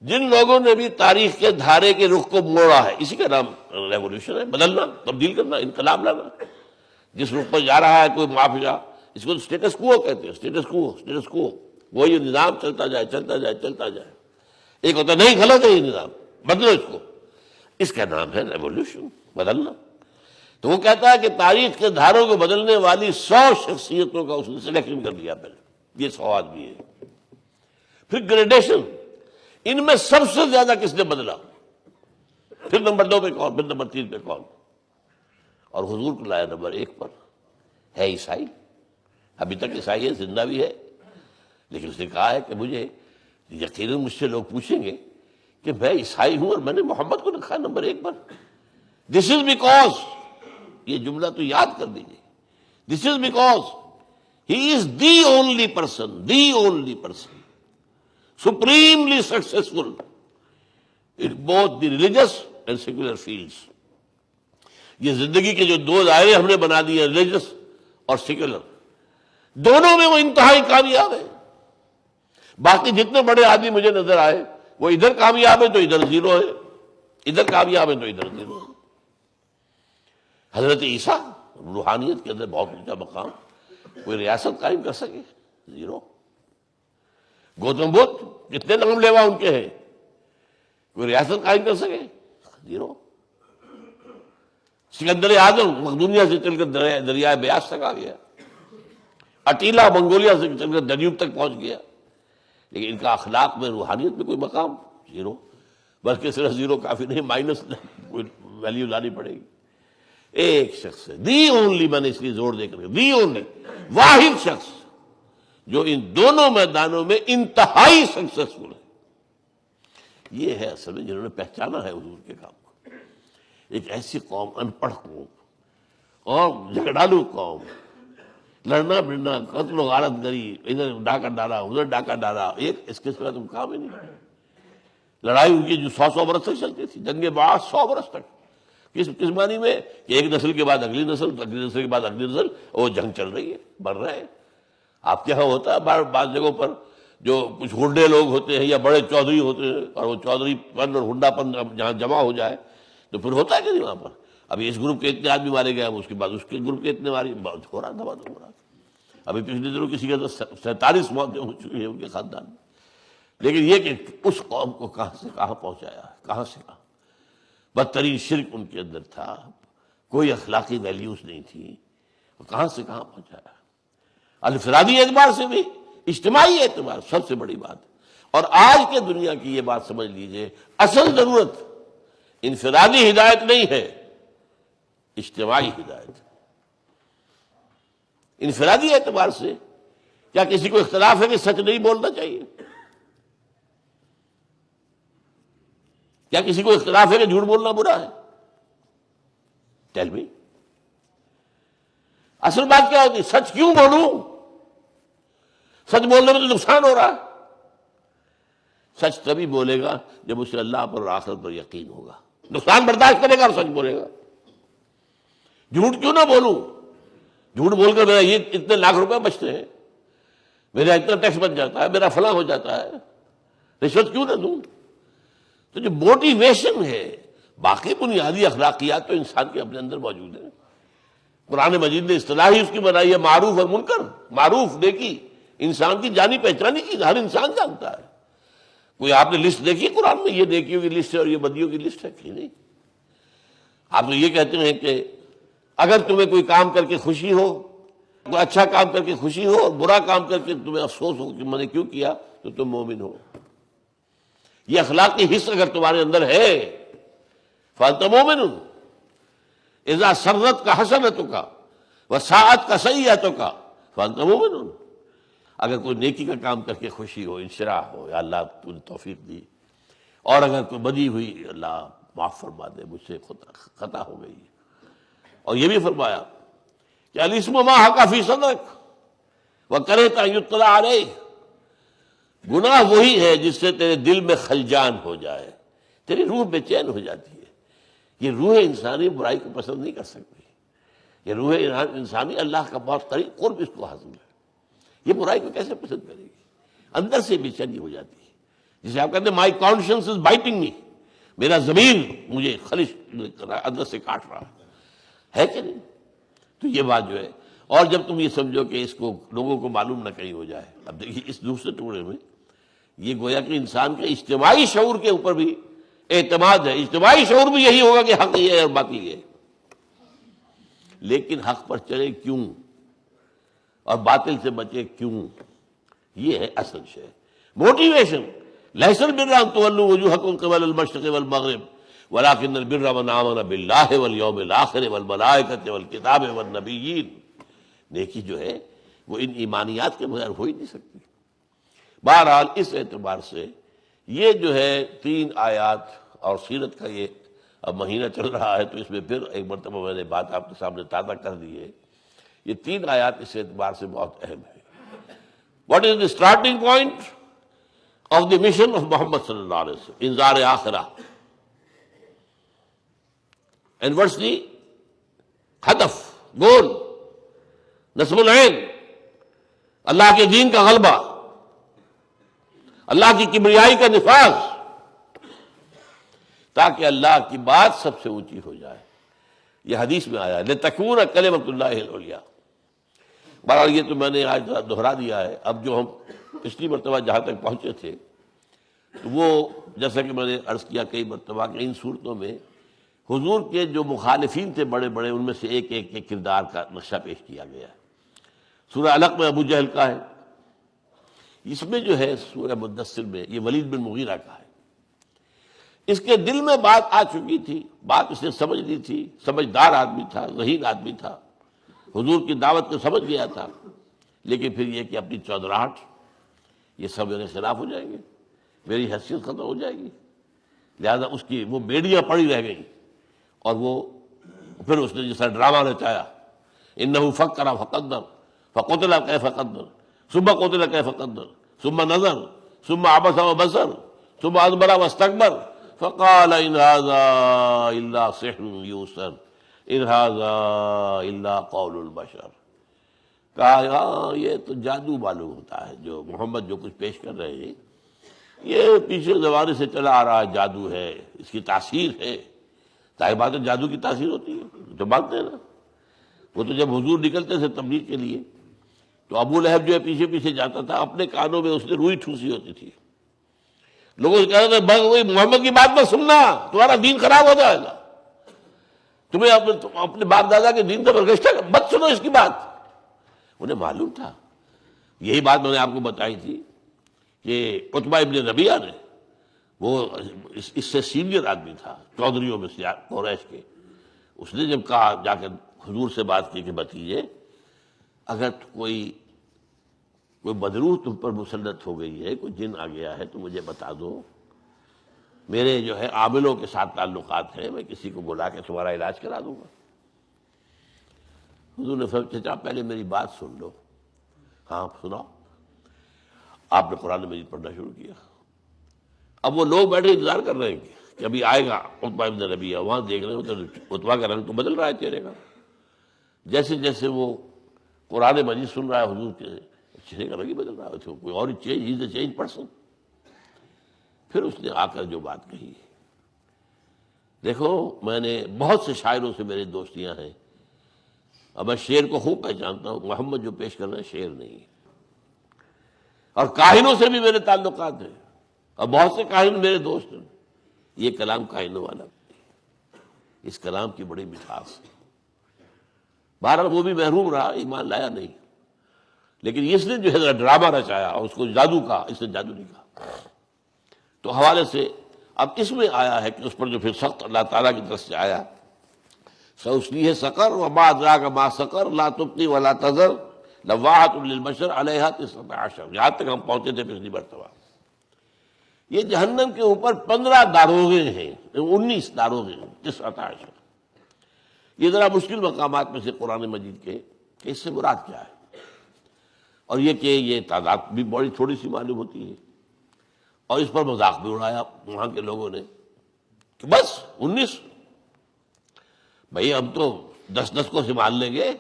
جن لوگوں نے بھی تاریخ کے دھارے کے رخ کو موڑا ہے، اسی کا نام ریولیوشن ہے، بدلنا، تبدیل کرنا، انقلاب لانا. جس رخ پر جا رہا ہے کوئی معافیا، اس کو اسٹیٹس کو کہتے ہیں، اسٹیٹس کو وہی نظام چلتا جائے چلتا جائے چلتا جائے. ایک ہوتا ہے نہیں، غلط ہے یہ نظام، بدلو اس کو، اس کا نام ہے ریولیوشن، بدلنا. تو وہ کہتا ہے کہ تاریخ کے دھاروں کو بدلنے والی 100 شخصیتوں کا اس نے سلیکشن کر دیا. پہلے یہ 100 آدمی ہے. پھر گریڈیشن، ان میں سب سے زیادہ کس نے بدلا، پھر نمبر 2 پہ کون، پھر نمبر 3 پہ کون، اور حضور کو لایا نمبر 1 پر. ہے عیسائی، ابھی تک عیسائی ہے، زندہ بھی ہے. لیکن اس نے کہا ہے کہ مجھے یقیناً مجھ سے لوگ پوچھیں گے کہ میں عیسائی ہوں اور میں نے محمد کو رکھا number 1 per. This is because, یہ جملہ تو یاد کر دیجیے، this is because he is the only person supremely successful in both the religious and secular fields. یہ زندگی کے جو دو دائرے ہم نے بنا دیے ریلیجس اور سیکولر، دونوں میں وہ انتہائی کامیاب ہے. باقی جتنے بڑے آدمی مجھے نظر آئے وہ ادھر کامیاب ہے تو ادھر زیرو ہے، ادھر کامیاب ہے تو ادھر زیرو ہے. حضرت عیسیٰ روحانیت کے اندر بہت اونچا مقام، کوئی ریاست قائم کر سکے؟ زیرو. گوتم بدھ کتنے نام لیوا ان کے ہیں، کوئی ریاست قائم کر سکے؟ زیرو. سکندر اعظم مقدونیہ سے چل کر دریائے بیاس تک آ گیا، اٹیلا منگولیا سے چل کر دنیوب تک پہنچ گیا، لیکن ان کا اخلاق میں روحانیت میں کوئی مقام؟ زیرو. بلکہ صرف زیرو کافی نہیں، مائنس کوئی ویلیو لانی پڑے گی. ایک شخص ہے، دی اونلی، میں نے اس لیے زور دے کر دی اونلی، واحد شخص جو ان دونوں میدانوں میں انتہائی سکسیسفل ہے. یہ ہے اصل میں جنہوں نے پہچانا ہے حضور کے کام کو. ایک ایسی قوم، ان پڑھ قوم اور جھگڑالو قوم، لڑنا بڑنا، قتل و غارت گری، ادھر ڈاکہ ڈالا ادھر ڈاکہ ڈالا، ایک اس کے سوا تم کام ہی نہیں. لڑائی ان کی جو 100 برس تک چلتی تھی، جنگ بعث 100 برس تک. کس معنی میں کہ ایک نسل کے بعد اگلی نسل، اگلی نسل کے بعد اگلی نسل، وہ جنگ چل رہی ہے، بڑھ رہے ہیں. آپ کے یہاں ہوتا ہے بعض جگہوں پر جو کچھ ہنڈے لوگ ہوتے ہیں یا بڑے چودھری ہوتے ہیں، اور وہ چودھری پن اور ہنڈا پن جہاں جمع ہو جائے تو پھر ہوتا ہے کہ نہیں وہاں پر. ابھی اس گروپ کے اتنے آدمی مارے گئے، اس کے بعد اس کے گروپ کے اتنے مارے، بہت ہو رہا تھا، بہت ہو رہا تھا. ابھی پچھلے دنوں کسی کے 47 موتیں ہو چکی ہیں ان کے خاندان میں. لیکن یہ کہ اس قوم کو کہاں سے کہاں پہنچایا، کہاں سے کہاں. بدترین شرک ان کے اندر تھا، کوئی اخلاقی ویلیوز نہیں تھی، کہاں سے کہاں پہنچایا. انفرادی اعتبار سے بھی، اجتماعی اعتبار سب سے بڑی بات. اور آج کے دنیا کی یہ بات سمجھ لیجئے، اصل ضرورت انفرادی ہدایت نہیں ہے، اجتماعی ہدایت. انفرادی اعتبار سے کیا کسی کو اختلاف ہے کہ سچ نہیں بولنا چاہیے؟ کیا کسی کو اختلاف ہے کہ جھوٹ بولنا برا ہے؟ Tell me. اصل بات کیا ہوتی ہے؟ سچ کیوں بولوں؟ سچ بولنے میں تو نقصان ہو رہا ہے. سچ تبھی بولے گا جب اسے اللہ پر اور آخرت پر یقین ہوگا، نقصان برداشت کرے گا اور سچ بولے گا. جھوٹ کیوں نہ بولوں؟ جھوٹ بول کر میرا یہ اتنے لاکھ روپے بچتے ہیں، میرا اتنا ٹیکس بچ جاتا ہے، میرا فلاں ہو جاتا ہے، رشوت کیوں نہ دوں؟ تو جو موٹیویشن ہے، باقی بنیادی اخلاقیات تو انسان کے اپنے اندر موجود ہیں. قرآن مجید نے اصطلاح ہی اس کی بنائی ہے معروف اور منکر. معروف نیکی انسان کی جانی پہچانی چیز، ہر انسان جانتا ہے. کوئی آپ نے لسٹ دیکھی قرآن میں، یہ نیکیوں کی لسٹ ہے اور یہ بدیوں کی لسٹ ہے کہ نہیں؟ آپ تو یہ کہتے ہیں کہ اگر تمہیں کوئی کام کر کے خوشی ہو، کوئی اچھا کام کر کے خوشی ہو اور برا کام کر کے تمہیں افسوس ہو کہ میں نے کیوں کیا، تو تم مومن ہو. یہ اخلاقی حص اگر تمہارے اندر ہے فانت مومن. اذا سرت کا حسنتوں کا وساعت کا سیئتوں کا فانت مومن. اگر کوئی نیکی کا کام کر کے خوشی ہو، انشراح ہو، یا اللہ تو نے توفیق دی، اور اگر کوئی بدی ہوئی، اللہ معاف فرما دے، مجھ سے خطا ہو گئی. اور یہ بھی فرمایا کہ الاسم ما حق فی صدرک وکرہت ان یطلع علیہ. گناہ وہی ہے جس سے تیرے دل میں خلجان ہو جائے، تیری روح بے چین ہو جاتی ہے. یہ روح انسانی برائی کو پسند نہیں کر سکتی. یہ روح انسانی اللہ کا بہت قریب قرب اس کو حاصل ہے. یہ برائی کو کیسے پسند کرے گی؟ اندر سے بے چینی ہو جاتی ہے. جسے آپ کہتے ہیں مائی کانشنس از بائٹنگ می، میرا ضمیر مجھے خلش اندر سے کاٹ رہا ہے کہ نہیں؟ تو یہ بات جو ہے. اور جب تم یہ سمجھو کہ اس کو لوگوں کو معلوم نہ کہیں ہو جائے. اب دیکھیے اس دوسرے ٹکڑے میں یہ گویا کہ انسان کے اجتماعی شعور کے اوپر بھی اعتماد ہے. اجتماعی شعور بھی یہی ہوگا کہ حق یہ ہے اور باقی یہ ہے، لیکن حق پر چلے کیوں اور باطل سے بچے کیوں؟ یہ ہے اصل شے، موٹیویشن. لیس البر ان تولوا وجوہکم قبل المشرق والمغرب ولکن البر من آمن باللہ والیوم الآخر والملائکۃ والکتاب والنبیین. نیکی جو ہے وہ ان ایمانیات کے بغیر ہو ہی نہیں سکتی. بہرحال اس اعتبار سے یہ جو ہے 3 آیات اور سیرت کا یہ اب مہینہ چل رہا ہے تو اس میں پھر ایک مرتبہ میں نے بات آپ کے سامنے تازہ کر دی ہے. یہ 3 آیات اس اعتبار سے بہت اہم ہے. What is the starting point of the mission of Muhammad صلی اللہ علیہ وسلم، انذار آخرہ. اینڈ واٹس دی ہدف، گول، نصب العین، اللہ کے دین کا غلبہ، اللہ کی کبریائی کا نفاذ، تاکہ اللہ کی بات سب سے اونچی ہو جائے۔ یہ حدیث میں آیا ہے لِتَكُونَ كَلِمَةُ اللَّهِ الْعُلْيَا۔ بہرحال یہ تو میں نے آج دہرا دیا ہے۔ اب جو ہم پچھلی مرتبہ جہاں تک پہنچے تھے تو وہ جیسا کہ میں نے عرض کیا کئی مرتبہ کہ ان صورتوں میں حضور کے جو مخالفین تھے بڑے بڑے، ان میں سے ایک ایک کے کردار کا نقشہ پیش کیا گیا ہے۔ سورہ علق میں ابو جہل کا ہے، اس میں جو ہے سورہ مدثر میں یہ ولید بن مغیرہ کا ہے۔ اس کے دل میں بات آ چکی تھی، بات اس نے سمجھ لی تھی، سمجھدار آدمی تھا، ذہین آدمی تھا، حضور کی دعوت کو سمجھ گیا تھا، لیکن پھر یہ کہ اپنی چودراہٹ، یہ سب میرے خلاف ہو جائیں گے، میری حیثیت ختم ہو جائے گی، لہذا اس کی وہ بیڑیاں پڑی رہ گئی، اور وہ پھر اس نے جیسا ڈرامہ رچایا، انہ فکر فقدر فقتل کیف قدر ثم قتل کیف قدر ثم نظر ثم عبس وبصر ثم ادبر واستكبر فقال ان هذا الا سحر يؤثر ان هذا الا قول البشر۔ کہا ہاں یہ تو جادو معلوم ہوتا ہے، جو محمد جو کچھ پیش کر رہے ہیں یہ پیچھے زمانے سے چلا آ رہا ہے، جادو ہے، اس کی تاثیر ہے۔ ظاہر بات ہے جادو کی تاثیر ہوتی ہے، تو مانتے ہیں نا۔ وہ تو جب حضور نکلتے تھے تبلیغ کے لیے تو ابو لہب جو ہے پیچھے پیچھے جاتا تھا، اپنے کانوں میں اس نے روئی ٹھوسی ہوتی تھی، لوگوں سے کہہ رہے تھے بس وہی محمد کی بات نہ سننا، تمہارا دین خراب ہو جائے گا، تمہیں اپنے باپ دادا کے دین سے برگشتہ مت سنو اس کی بات۔ انہیں معلوم تھا، یہی بات میں نے آپ کو بتائی تھی کہ عتبہ ابن ربیعہ نے، وہ اس سے سینئر آدمی تھا چودھریوں میں سے قریش کے، اس نے جب کہا جا کر حضور سے بات کی کہ بتائیے اگر کوئی بدروح تم پر مسلط ہو گئی ہے، کوئی جن آ گیا ہے تو مجھے بتا دو، میرے جو ہے عاملوں کے ساتھ تعلقات ہیں، میں کسی کو بلا کے تمہارا علاج کرا دوں گا۔ حضور نے فرمایا چچا پہلے میری بات سن لو۔ ہاں سناؤ۔ آپ نے قرآن مجید پڑھنا شروع کیا۔ اب وہ لوگ بیٹھے انتظار کر رہے ہیں کہ ابھی آئے گا عتبہ ابن ربیعہ، وہاں دیکھ رہے ہو تو عتبہ کا رنگ تو بدل رہا ہے چہرے کا، جیسے جیسے وہ قرآن مجید سن رہا ہے حضور کے چہرے کا رنگ ہی بدل رہا ہے، کوئی اور چینج پرسن۔ پھر اس نے آ کر جو بات کہی، دیکھو میں نے بہت سے شاعروں سے میری دوستیاں ہیں، اب میں شعر کو خوب پہچانتا ہوں، محمد جو پیش کر رہے ہیں شعر نہیں ہے، اور کاہنوں سے بھی میرے تعلقات ہیں، اور بہت سے کاہن میرے دوست ہیں، یہ کلام کاہنوں والا، اس کلام کی بڑی مٹھاس ہے۔ بہرحال وہ بھی محروم رہا، ایمان لایا نہیں، لیکن اس نے جو ہے ڈرامہ رچایا اور اس کو جادو کہا، اس نے جادو نہیں کہا۔ تو حوالے سے اب اس میں آیا ہے کہ اس پر جو پھر سخت اللہ تعالیٰ کی طرف سے آیا، سَأُصْلِيهِ سَقَرَ وَمَا أَدْرَاكَ مَا سَقَرَ لَا تُبْقِي وَلَا تَذَرُ لَوَّاحَةٌ لِّلْبَشَرِ عَلَيْهَا 19 یہاں تک ہم پہنچے تھے پچھلی مرتبہ۔ یہ جہنم کے اوپر 15 داروغے ہیں، 19 داروغے ہیں، 19۔ یہ ذرا مشکل مقامات میں سے قرآن مجید کے کہ اس سے مراد کیا ہے، اور یہ کہ یہ تعداد بھی بڑی تھوڑی سی معلوم ہوتی ہے، اور اس پر مذاق بھی اڑایا وہاں کے لوگوں نے کہ بس 19، بھئی ہم تو 10 کو سنبھال لیں گے،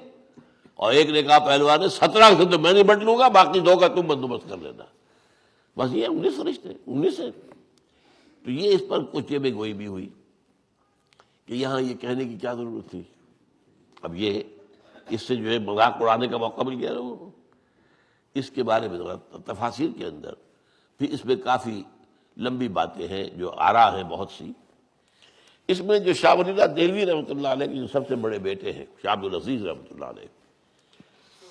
اور ایک نے کہا پہلوان نے 17 سے تو میں نہیں بٹ لوں گا، باقی 2 کا تم بندوبست کر لینا، بس یہ 19 فرشتے 19 ہیں۔ تو یہ اس پر کچھ میں گوئی بھی ہوئی کہ یہاں یہ کہنے کی کیا ضرورت تھی۔ اب یہ اس سے جو ہے مذاق اڑانے کا موقع مل گیا لوگوں کو۔ اس کے بارے میں تفاصیر کے اندر پھر اس میں کافی لمبی باتیں ہیں جو آراء ہیں بہت سی۔ اس میں جو شاہ ولی اللہ دہلوی رحمۃ اللہ علیہ کے جو سب سے بڑے بیٹے ہیں شاہ عبد العزیز رحمۃ اللہ علیہ،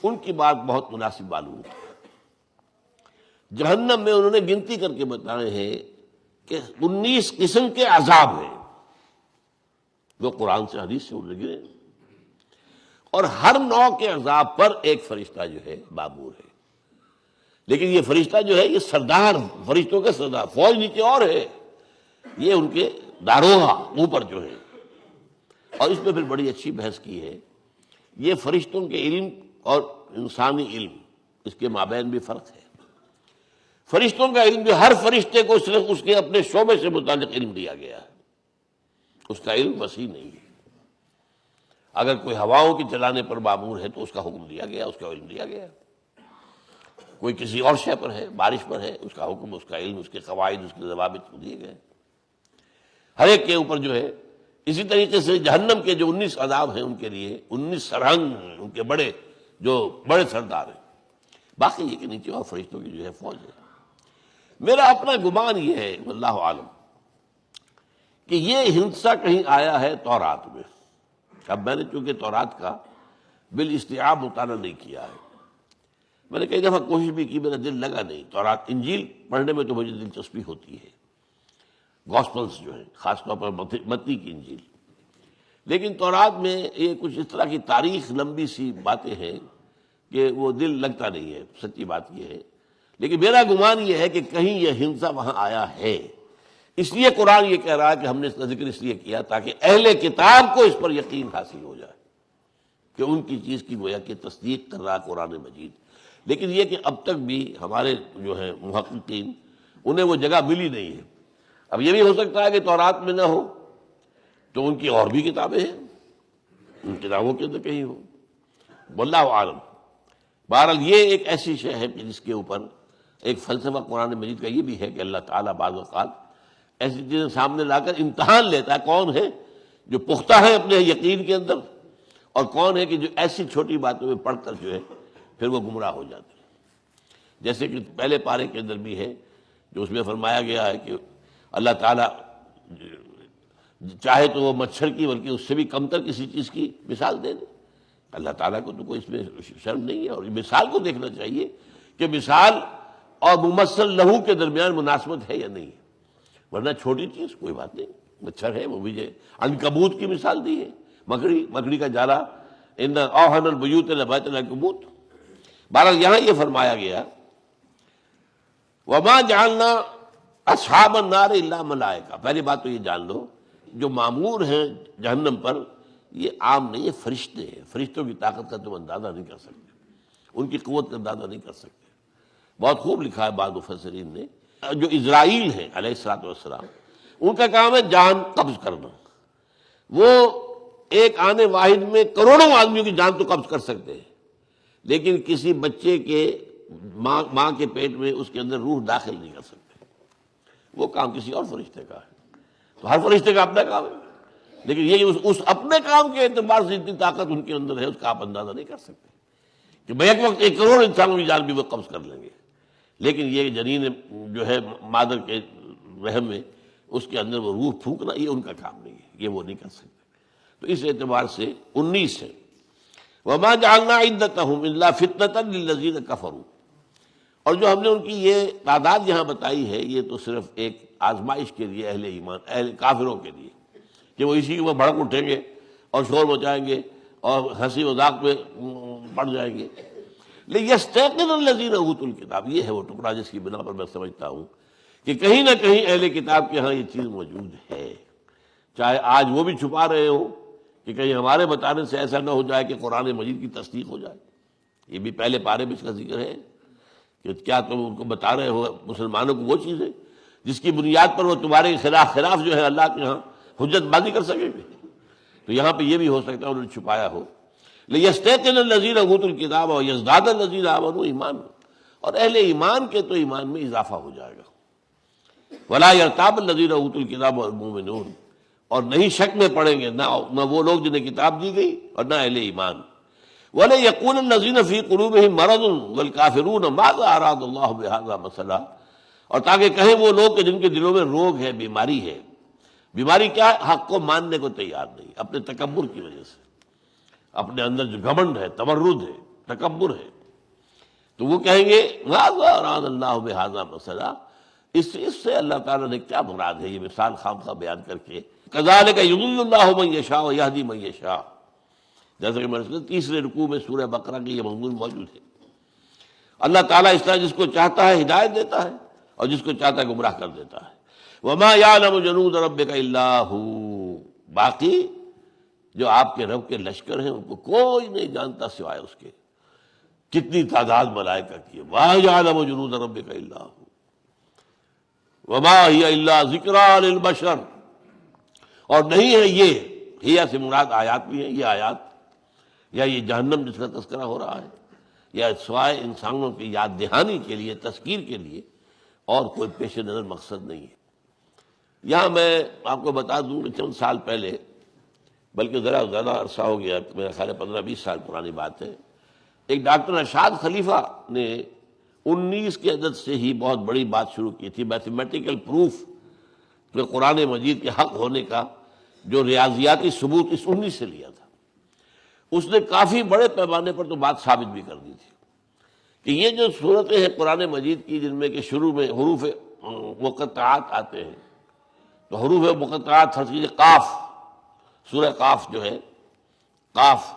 ان کی بات بہت مناسب معلوم ہوتی ہے۔ جہنم میں انہوں نے گنتی کر کے بتائے ہیں کہ 19 قسم کے عذاب ہیں، وہ قرآن سے حدیث سے انہوں نے گرے، اور ہر نوع کے عذاب پر ایک فرشتہ جو ہے معمور ہے، لیکن یہ فرشتہ جو ہے یہ سردار، فرشتوں کے سردار، فوج نیچے اور ہے، یہ ان کے داروغہ اوپر جو ہے۔ اور اس میں پھر بڑی اچھی بحث کی ہے، یہ فرشتوں کے علم اور انسانی علم، اس کے مابین بھی فرق ہے۔ فرشتوں کا علم جو ہر فرشتے کو صرف اس کے اپنے شعبے سے متعلق علم دیا گیا ہے، اس کا علم وسیع نہیں ہے۔ اگر کوئی ہواؤں کے چلانے پر معمور ہے تو اس کا حکم دیا گیا، اس کا علم دیا گیا. کوئی کسی اور شے پر ہے، بارش پر ہے، اس کا حکم، اس کا علم، اس کے قواعد، اس کے ضوابط دیے گئے ہر ایک کے اوپر جو ہے. اسی طریقے سے جہنم کے جو 19 عذاب ہیں ان کے لیے 19 سرہنگ ہیں، ان کے بڑے سردار ہیں. باقی یہ کہ نیچے اور فرشتوں کی جو ہے فوج ہے. میرا اپنا گمان یہ ہے واللہ عالم کہ یہ ہنسا کہیں آیا ہے تورات میں. اب میں نے چونکہ تورات کا بالاستیعاب مطالعہ نہیں کیا ہے، میں نے کئی دفعہ کوشش بھی کی، میرا دل لگا نہیں. تورات انجیل پڑھنے میں تو مجھے دلچسپی ہوتی ہے، گاسپلز جو ہیں، خاص طور پر متی کی انجیل. لیکن تورات میں یہ کچھ اس طرح کی تاریخ لمبی سی باتیں ہیں کہ وہ دل لگتا نہیں ہے، سچی بات یہ ہے. لیکن میرا گمان یہ ہے کہ کہیں یہ ہنسا وہاں آیا ہے. اس لیے قرآن یہ کہہ رہا ہے کہ ہم نے اس کا ذکر اس لیے کیا تاکہ اہل کتاب کو اس پر یقین حاصل ہو جائے کہ ان کی چیز کی گویا کہ تصدیق کر رہا قرآن مجید. لیکن یہ کہ اب تک بھی ہمارے جو ہیں محققین انہیں وہ جگہ ملی نہیں ہے. اب یہ بھی ہو سکتا ہے کہ تورات میں نہ ہو تو ان کی اور بھی کتابیں ہیں، ان کتابوں کے اندر کہیں ہو، واللہ عالم. بہرحال یہ ایک ایسی شے ہے کہ جس کے اوپر ایک فلسفہ قرآن مجید کا یہ بھی ہے کہ اللہ تعالیٰ بعض اوقات ایسی چیزیں سامنے لا کر امتحان لیتا ہے کون ہے جو پختہ ہے اپنے یقین کے اندر، اور کون ہے کہ جو ایسی چھوٹی باتوں میں پڑھ کر جو ہے پھر وہ گمراہ ہو جاتے ہیں. جیسے کہ پہلے پارے کے اندر بھی ہے جو اس میں فرمایا گیا ہے کہ اللہ تعالیٰ چاہے تو وہ مچھر کی بلکہ اس سے بھی کمتر کسی چیز کی مثال دے دے. اللہ تعالیٰ کو تو کوئی اس میں شرم نہیں ہے، اور مثال کو دیکھنا چاہیے کہ مثال اور ممثل لہو کے درمیان مناسبت ہے یا نہیں. ورنہ چھوٹی چیز کوئی بات نہیں، مچھر ہے وہ بھی ہے. عنکبوت کی مثال دی ہے، مکڑی کا جالا، ان اوہن البیوت لبیت العنکبوت. بہرحال یہاں یہ فرمایا گیا وما جعلنا اصحاب النار الا ملائکہ. پہلی بات تو یہ جان لو جو معمور ہیں جہنم پر یہ عام نہیں، یہ فرشتے ہیں. فرشتوں کی طاقت کا تم اندازہ نہیں کر سکتے، ان کی قوت کا اندازہ نہیں کر سکتے. بہت خوب لکھا ہے بعض مفسرین نے. جو اسرائیل ہیں علیہ الصلوۃ والسلام، ان کا کام ہے جان قبض کرنا. وہ ایک آنے واحد میں کروڑوں آدمیوں کی جان تو قبض کر سکتے ہیں، لیکن کسی بچے کے ماں کے پیٹ میں اس کے اندر روح داخل نہیں کر سکتے. وہ کام کسی اور فرشتے کا ہے. تو ہر فرشتے کا اپنا کام ہے، لیکن یہ اس اپنے کام کے اعتبار سے اتنی طاقت ان کے اندر ہے اس کا آپ اندازہ نہیں کر سکتے کہ بیک وقت 1 کروڑ انسانوں کی جان بھی وہ قبض کر لیں گے. لیکن یہ جنین جو ہے مادر کے رحم میں اس کے اندر وہ روح پھونکنا یہ ان کا کام نہیں ہے، یہ وہ نہیں کر سکتے. تو اس اعتبار سے 19 ہے. وما جعلنا عدتهم الا فتنة للذین کفروا. اور جو ہم نے ان کی یہ تعداد یہاں بتائی ہے یہ تو صرف ایک آزمائش کے لیے اہل ایمان، اہل کافروں کے لیے، کہ وہ اسی میں بھڑک اٹھیں گے اور شور مچائیں گے اور ہنسی مذاق میں پڑ جائیں گے. لیستيقن الذین اوتوا الکتاب، یہ ہے وہ ٹکڑا جس کی بنا پر میں سمجھتا ہوں کہ کہیں نہ کہیں اہل کتاب کے ہاں یہ چیز موجود ہے. چاہے آج وہ بھی چھپا رہے ہوں کہ کہیں ہمارے بتانے سے ایسا نہ ہو جائے کہ قرآن مجید کی تصدیق ہو جائے. یہ بھی پہلے پارے میں اس کا ذکر ہے کہ کیا تم ان کو بتا رہے ہو مسلمانوں کو وہ چیزیں جس کی بنیاد پر وہ تمہارے خلاف جو ہے اللہ کے ہاں حجت بازی کر سکیں گے. تو یہاں پہ یہ بھی ہو سکتا ہے انہوں نے چھپایا ہو. لیستيقن الذین اوتوا الکتاب ویزداد الذین آمنوا ایمانا. اور اہل ایمان کے تو ایمان میں اضافہ ہو جائے گا. ولا یرتاب الذین اوتوا الکتاب والمؤمنون. اور نہیں شک میں پڑیں گے نہ وہ لوگ جنہیں کتاب دی گئی اور نہ اہل ایمان. وَلَيَقُولَ الَّذِينَ فِي قُلُوبِهِم مَّرَضٌ وَالْكَافِرُونَ مَاذَا أَرَادَ اللَّهُ بِهَذَا مَثَلًا. اور تاکہ کہیں وہ لوگ کہ جن کے دلوں میں روگ ہے، بیماری ہے. بیماری کیا ہے؟ حق کو ماننے کو تیار نہیں، اپنے تکبر کی وجہ سے، اپنے اندر جو گھمنڈ ہے، تمرد ہے، تکبر ہے. تو وہ کہیں گے مَاذَا أَرَادَ اللَّهُ بِهَذَا مَثَلًا. اس سے اللہ تعالیٰ نے کیا مراد ہے یہ مثال خام خواہ بیان کر کے. كَذَلِكَ يُضِلُّ اللَّهُ مَن يَشَاءُ وَيَهْدِي مَن يَشَاءُ. جیسا کہ میں نے تیسرے رکوع میں سورہ بقرہ کی یہ مضمون موجود ہے. اللہ تعالیٰ اس طرح جس کو چاہتا ہے ہدایت دیتا ہے اور جس کو چاہتا ہے گمراہ کر دیتا ہے. وما يعلم جنود ربك الا هو. باقی جو آپ کے رب کے لشکر ہیں ان کو کوئی نہیں جانتا سوائے اس کے. کتنی تعداد ملائکہ کی ہے. وما يعلم جنود ربك الا هو وما هي الا ذکریٰ للبشر. اور نہیں ہے یہ، ہی سے مراد آیات بھی ہیں. یہ آیات یا یہ جہنم جس کا تذکرہ ہو رہا ہے، یا سوائے انسانوں کی یاد دہانی کے لیے، تذکیر کے لیے اور کوئی پیش نظر مقصد نہیں ہے۔ یہاں میں آپ کو بتا دوں کہ چند سال پہلے، بلکہ ذرا زیادہ عرصہ ہو گیا، میرا خیال ہے 15-20 سال پرانی بات ہے، ایک ڈاکٹر ارشاد خلیفہ نے 19 کے عدد سے ہی بہت بڑی بات شروع کی تھی، میتھمیٹیکل پروف کہ قرآن مجید کے حق ہونے کا جو ریاضیاتی ثبوت اس 19 سے لیا تھا۔ اس نے کافی بڑے پیمانے پر تو بات ثابت بھی کر دی تھی کہ یہ جو صورتیں ہیں قرآن مجید کی جن میں کہ شروع میں حروف مقطعات آتے ہیں، تو حروف مقطعات فرض کیجیے قاف، سورہ قاف جو ہے، قاف،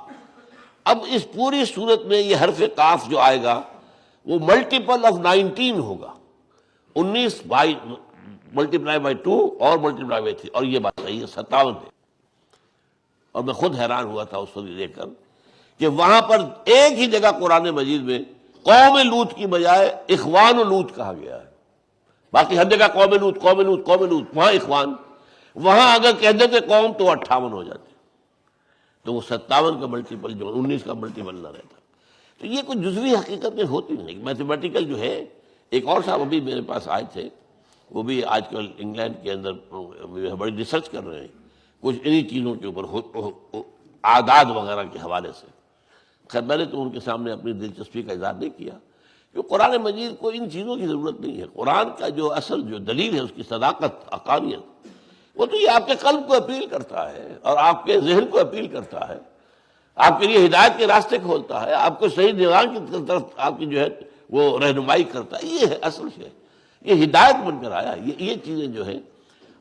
اب اس پوری صورت میں یہ حرف قاف جو آئے گا وہ ملٹیپل آف 19 ہوگا، 19 بائی ملٹیپلائی بائی 2 اور ملٹیپلائی بائی 3، اور یہ بات صحیح ہے 57 ہے۔ اور میں خود حیران ہوا تھا اس وقت دیکھ کر کہ وہاں پر ایک ہی جگہ قرآن مجید میں قوم لوط کی بجائے اخوان لوط کہا گیا ہے، باقی ہر جگہ قوم لوط قوم لوط قوم لوط، وہاں اخوان، وہاں اگر کہہ دیتے قوم تو 58 ہو جاتے، تو وہ 57 کا ملٹیپل جو 19 کا ملٹیپل نہ رہتا۔ تو یہ کوئی جزوی حقیقتیں ہوتی نہیں، میتھمیٹیکل جو ہے۔ ایک اور صاحب ابھی میرے پاس آئے تھے، وہ بھی آج کل انگلینڈ کے اندر بڑی ریسرچ کر رہے ہیں کچھ انہی چیزوں کے اوپر، اعداد وغیرہ کے حوالے سے۔ خیر میں نے تو ان کے سامنے اپنی دلچسپی کا اظہار نہیں کیا کہ قرآن مجید کو ان چیزوں کی ضرورت نہیں ہے۔ قرآن کا جو اصل جو دلیل ہے اس کی صداقت، حقانیت، وہ تو یہ آپ کے قلب کو اپیل کرتا ہے اور آپ کے ذہن کو اپیل کرتا ہے، آپ کے لیے ہدایت کے راستے کھولتا ہے، آپ کو صحیح نظام کی طرف آپ کی جو ہے وہ رہنمائی کرتا ہے۔ یہ ہے اصل شے، یہ ہدایت بن کر آیا۔ یہ چیزیں جو ہیں،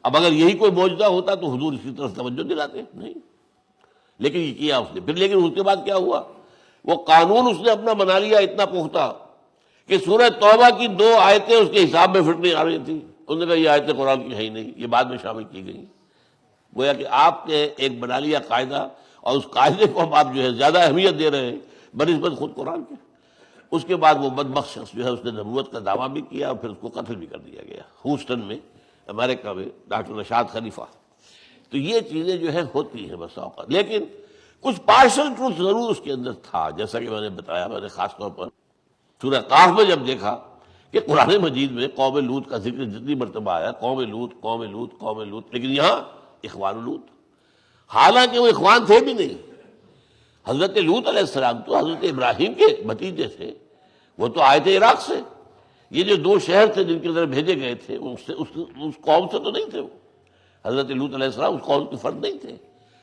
اب اگر یہی کوئی معجزہ ہوتا تو حضور اسی طرف توجہ دلاتے نہیں، لیکن یہ کیا اس نے پھر۔ لیکن اس کے بعد کیا ہوا، وہ قانون اس نے اپنا بنا لیا اتنا پختہ کہ سورہ توبہ کی 2 آیتیں اس کے حساب میں فٹ نہیں آ رہی تھیں۔ انہوں نے کہا یہ آیتیں قرآن کی ہے ہی نہیں، یہ بعد میں شامل کی گئی۔ گویا کہ آپ نے ایک بنا لیا قاعدہ، اور اس قاعدے کو اب آپ جو ہے زیادہ اہمیت دے رہے ہیں بنسبت خود قرآن کے۔ اس کے بعد وہ بدبخت شخص جو ہے اس نے نبوت کا دعویٰ بھی کیا اور پھر اس کو قتل بھی کر دیا گیا ہیوسٹن میں، امریکہ میں، ڈاکٹر ارشاد خلیفہ۔ تو یہ چیزیں جو ہے ہوتی ہیں بس اوقات، لیکن کچھ پارشل ٹروتھ ضرور اس کے اندر تھا، جیسا کہ میں نے بتایا۔ میں نے خاص طور پر سورہ قاف میں جب دیکھا کہ قرآن مجید میں قوم لوط کا ذکر جتنی مرتبہ آیا، قوم لوط قوم لوط قوم لوط، لیکن یہاں اخوان لوط، حالانکہ وہ اخوان تھے بھی نہیں۔ حضرت لوط علیہ السلام تو حضرت ابراہیم کے بھتیجے تھے، وہ تو آئے تھے عراق سے۔ یہ جو 2 شہر تھے جن کی طرف بھیجے گئے تھے اس قوم سے تو نہیں تھے، وہ حضرت لوط علیہ السلام اس قوم کے فرد نہیں تھے۔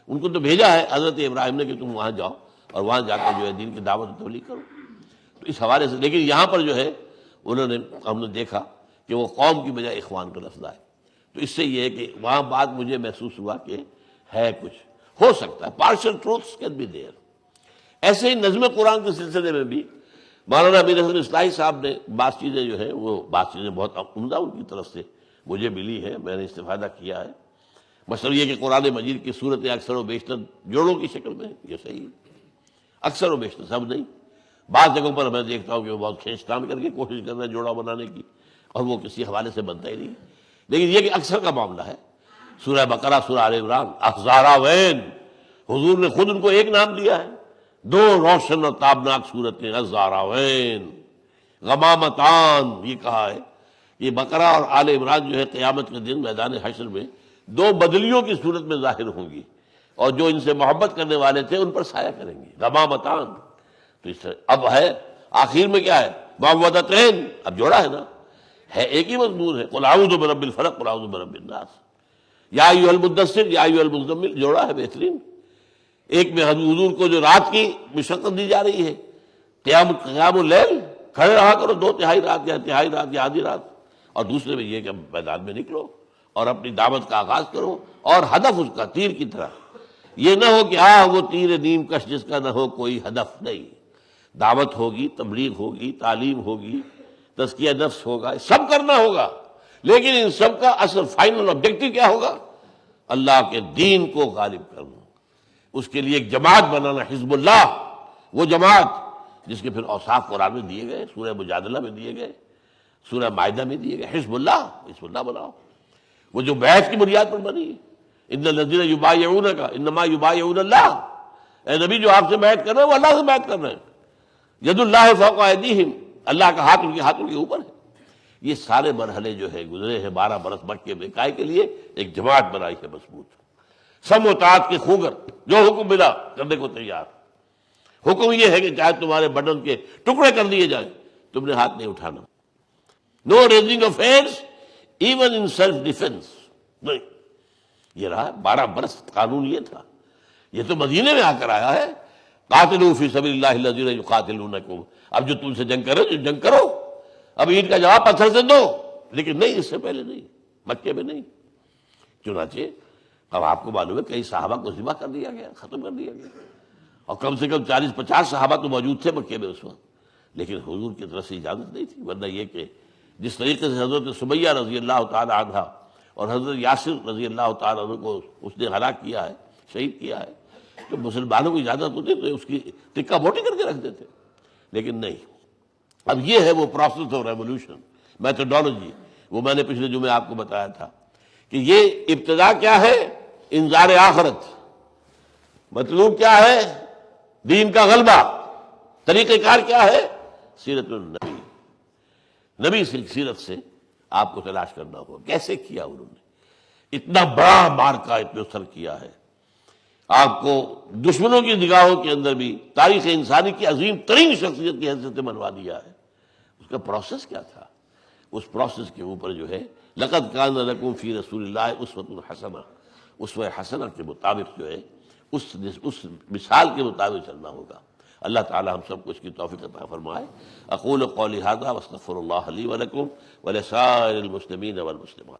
ان کو تو بھیجا ہے حضرت ابراہیم نے کہ تم وہاں جاؤ اور وہاں جا کر جو ہے دین کی دعوت و تبلیغ کرو۔ تو اس حوالے سے لیکن یہاں پر جو ہے ہم نے دیکھا کہ وہ قوم کی بجائے اخوان کا لفظ آئے۔ تو اس سے یہ ہے کہ وہاں بات مجھے محسوس ہوا کہ ہے کچھ ہو سکتا ہے، partial truths can be there. ایسے ہی نظم قرآن کے سلسلے میں بھی مولانا امیر حسن اصلاحی صاحب نے بعض چیزیں جو ہے وہ بعض چیزیں بہت عمدہ ان کی طرف سے مجھے ملی ہے، میں نے استفادہ کیا ہے۔ مثلا یہ کہ قرآن مجید کی صورتیں اکثر و بیشتر جوڑوں کی شکل میں، یہ صحیح ہے، اکثر و بیشتر، سب نہیں۔ بعض جگہوں پر میں دیکھتا ہوں کہ وہ بہت کھینچ تان کر کے کوشش کر رہے ہیں جوڑا بنانے کی، اور وہ کسی حوالے سے بنتا ہی نہیں۔ لیکن یہ کہ اکثر کا معاملہ ہے۔ سورہ بقرہ، سورہ آل عمران، الزہراوین، حضور نے خود ان کو ایک نام دیا ہے، 2 روشن اور تابناک صورتیں، الزہراوین، غمامتان، یہ کہا ہے۔ یہ بقرہ اور آل عمران جو ہے قیامت کے دن میدان حشر میں 2 بدلیوں کی صورت میں ظاہر ہوں گی، اور جو ان سے محبت کرنے والے تھے ان پر سایہ کریں گی، غمامتان۔ تو اس طرح اب ہے آخر میں کیا ہے، معوذتین، اب جوڑا ہے نا، ہے ایک ہی مضمون ہے، قل اعوذ برب الفلق قل اعوذ برب الناس، یا ایھا المدثر یا ایھا المزمل، جوڑا ہے بہترین۔ ایک میں حضور کو جو رات کی مشقت دی جا رہی ہے، قیام اللیل، کھڑے رہا کرو 2/3 رات یا تہائی رات یا آدھی رات، اور دوسرے میں یہ کہ میدان میں نکلو اور اپنی دعوت کا آغاز کرو، اور ہدف اس کا تیر کی طرح، یہ نہ ہو کہ وہ تیر نیم کش جس کا نہ ہو کوئی ہدف نہیں۔ دعوت ہوگی، تبلیغ ہوگی، تعلیم ہوگی، تزکیہ نفس ہوگا، سب کرنا ہوگا، لیکن ان سب کا اصل فائنل آبجیکٹو کیا ہوگا، اللہ کے دین کو غالب کرنا۔ اس کے لیے ایک جماعت بنانا، حزب اللہ، وہ جماعت جس کے پھر اوصاف قرآن میں دیے گئے، سورہ مجادلہ میں دیے گئے، سورہ مائدہ میں دیے گئے، حزب اللہ بناؤ، وہ جو بیعت کی بنیاد پر بنی ہے۔ ان الذین یبایعونک انما یبایعون اللہ، اے نبی جو آپ سے بیعت کر رہے ہیں وہ اللہ سے بیعت کر رہے ہیں، ید اللہ فوق ایدیہم، اللہ کا ہاتھ ان کے ہاتھوں کے اوپر ہے۔ یہ سارے مرحلے جو ہے گزرے ہیں 12 برس مکے میں، کائے کے لیے؟ ایک جماعت بنائی ہے مضبوط، سم و طاعت کے خوگر، جو حکم ملا کرنے کو تیار۔ حکم یہ ہے کہ چاہے تمہارے بدن کے ٹکڑے کر دیے جائیں، تم نے ہاتھ نہیں اٹھانا۔ No raising of hands even in self defence, نہیں۔ یہ رہا 12 برس قانون یہ تھا۔ یہ تو مدینے میں آ کر آیا ہے، قاتلوا فی سبیل اللہ الذین یقاتلونکم، اب جو تم سے جنگ کرو جو جنگ کرو، اب عید کا جواب پتھر سے دو، لیکن نہیں، اس سے پہلے نہیں، مکے میں نہیں۔ چنانچہ اب آپ کو معلوم ہے کئی صحابہ کو ذبح کر دیا گیا، ختم کر دیا گیا، اور کم سے کم 40-50 صحابہ تو موجود تھے مکے میں اس وقت، لیکن حضور کی طرف سے اجازت نہیں تھی، ورنہ یہ کہ جس طریقے سے حضرت سمیہ رضی اللہ تعالی عنہ اور حضرت یاسر رضی اللہ تعالی عنہ کو اس نے ہلاک کیا ہے، شہید کیا ہے، تو مسلمانوں کو اجازت ہوتی تو اس کی ٹکا موٹی کر کے رکھ دیتے، لیکن نہیں۔ اب یہ ہے وہ پروسیس آف ریولوشن، میتھڈالوجی، وہ میں نے پچھلے جمعے آپ کو بتایا تھا کہ یہ ابتدا کیا ہے؟ انذار آخرت، مطلوب کیا ہے؟ دین کا غلبہ، طریقہ کار کیا ہے؟ سیرت النبی، نبی سیرت سے آپ کو تلاش کرنا ہوگا، کیسے کیا انہوں نے اتنا بڑا مارکا اتنے سر کیا ہے، آپ کو دشمنوں کی نگاہوں کے اندر بھی تاریخ انسانی کی عظیم ترین شخصیت کی حیثیت سے منوا دیا ہے۔ اس کا پروسیس کیا تھا؟ اس پروسیس کے اوپر جو ہے لقد کان لکم فی رسول اللہ اسوۃ حسنہ، اسوہ حسنہ کے مطابق جو ہے اس مثال کے مطابق چلنا ہوگا۔ اللہ تعالی ہم سب کو اس کی توفیق عطا فرمائے۔ اقول قولی ھذا واستغفر اللہ لی ولکم ولسائر المسلمین والمسلمات۔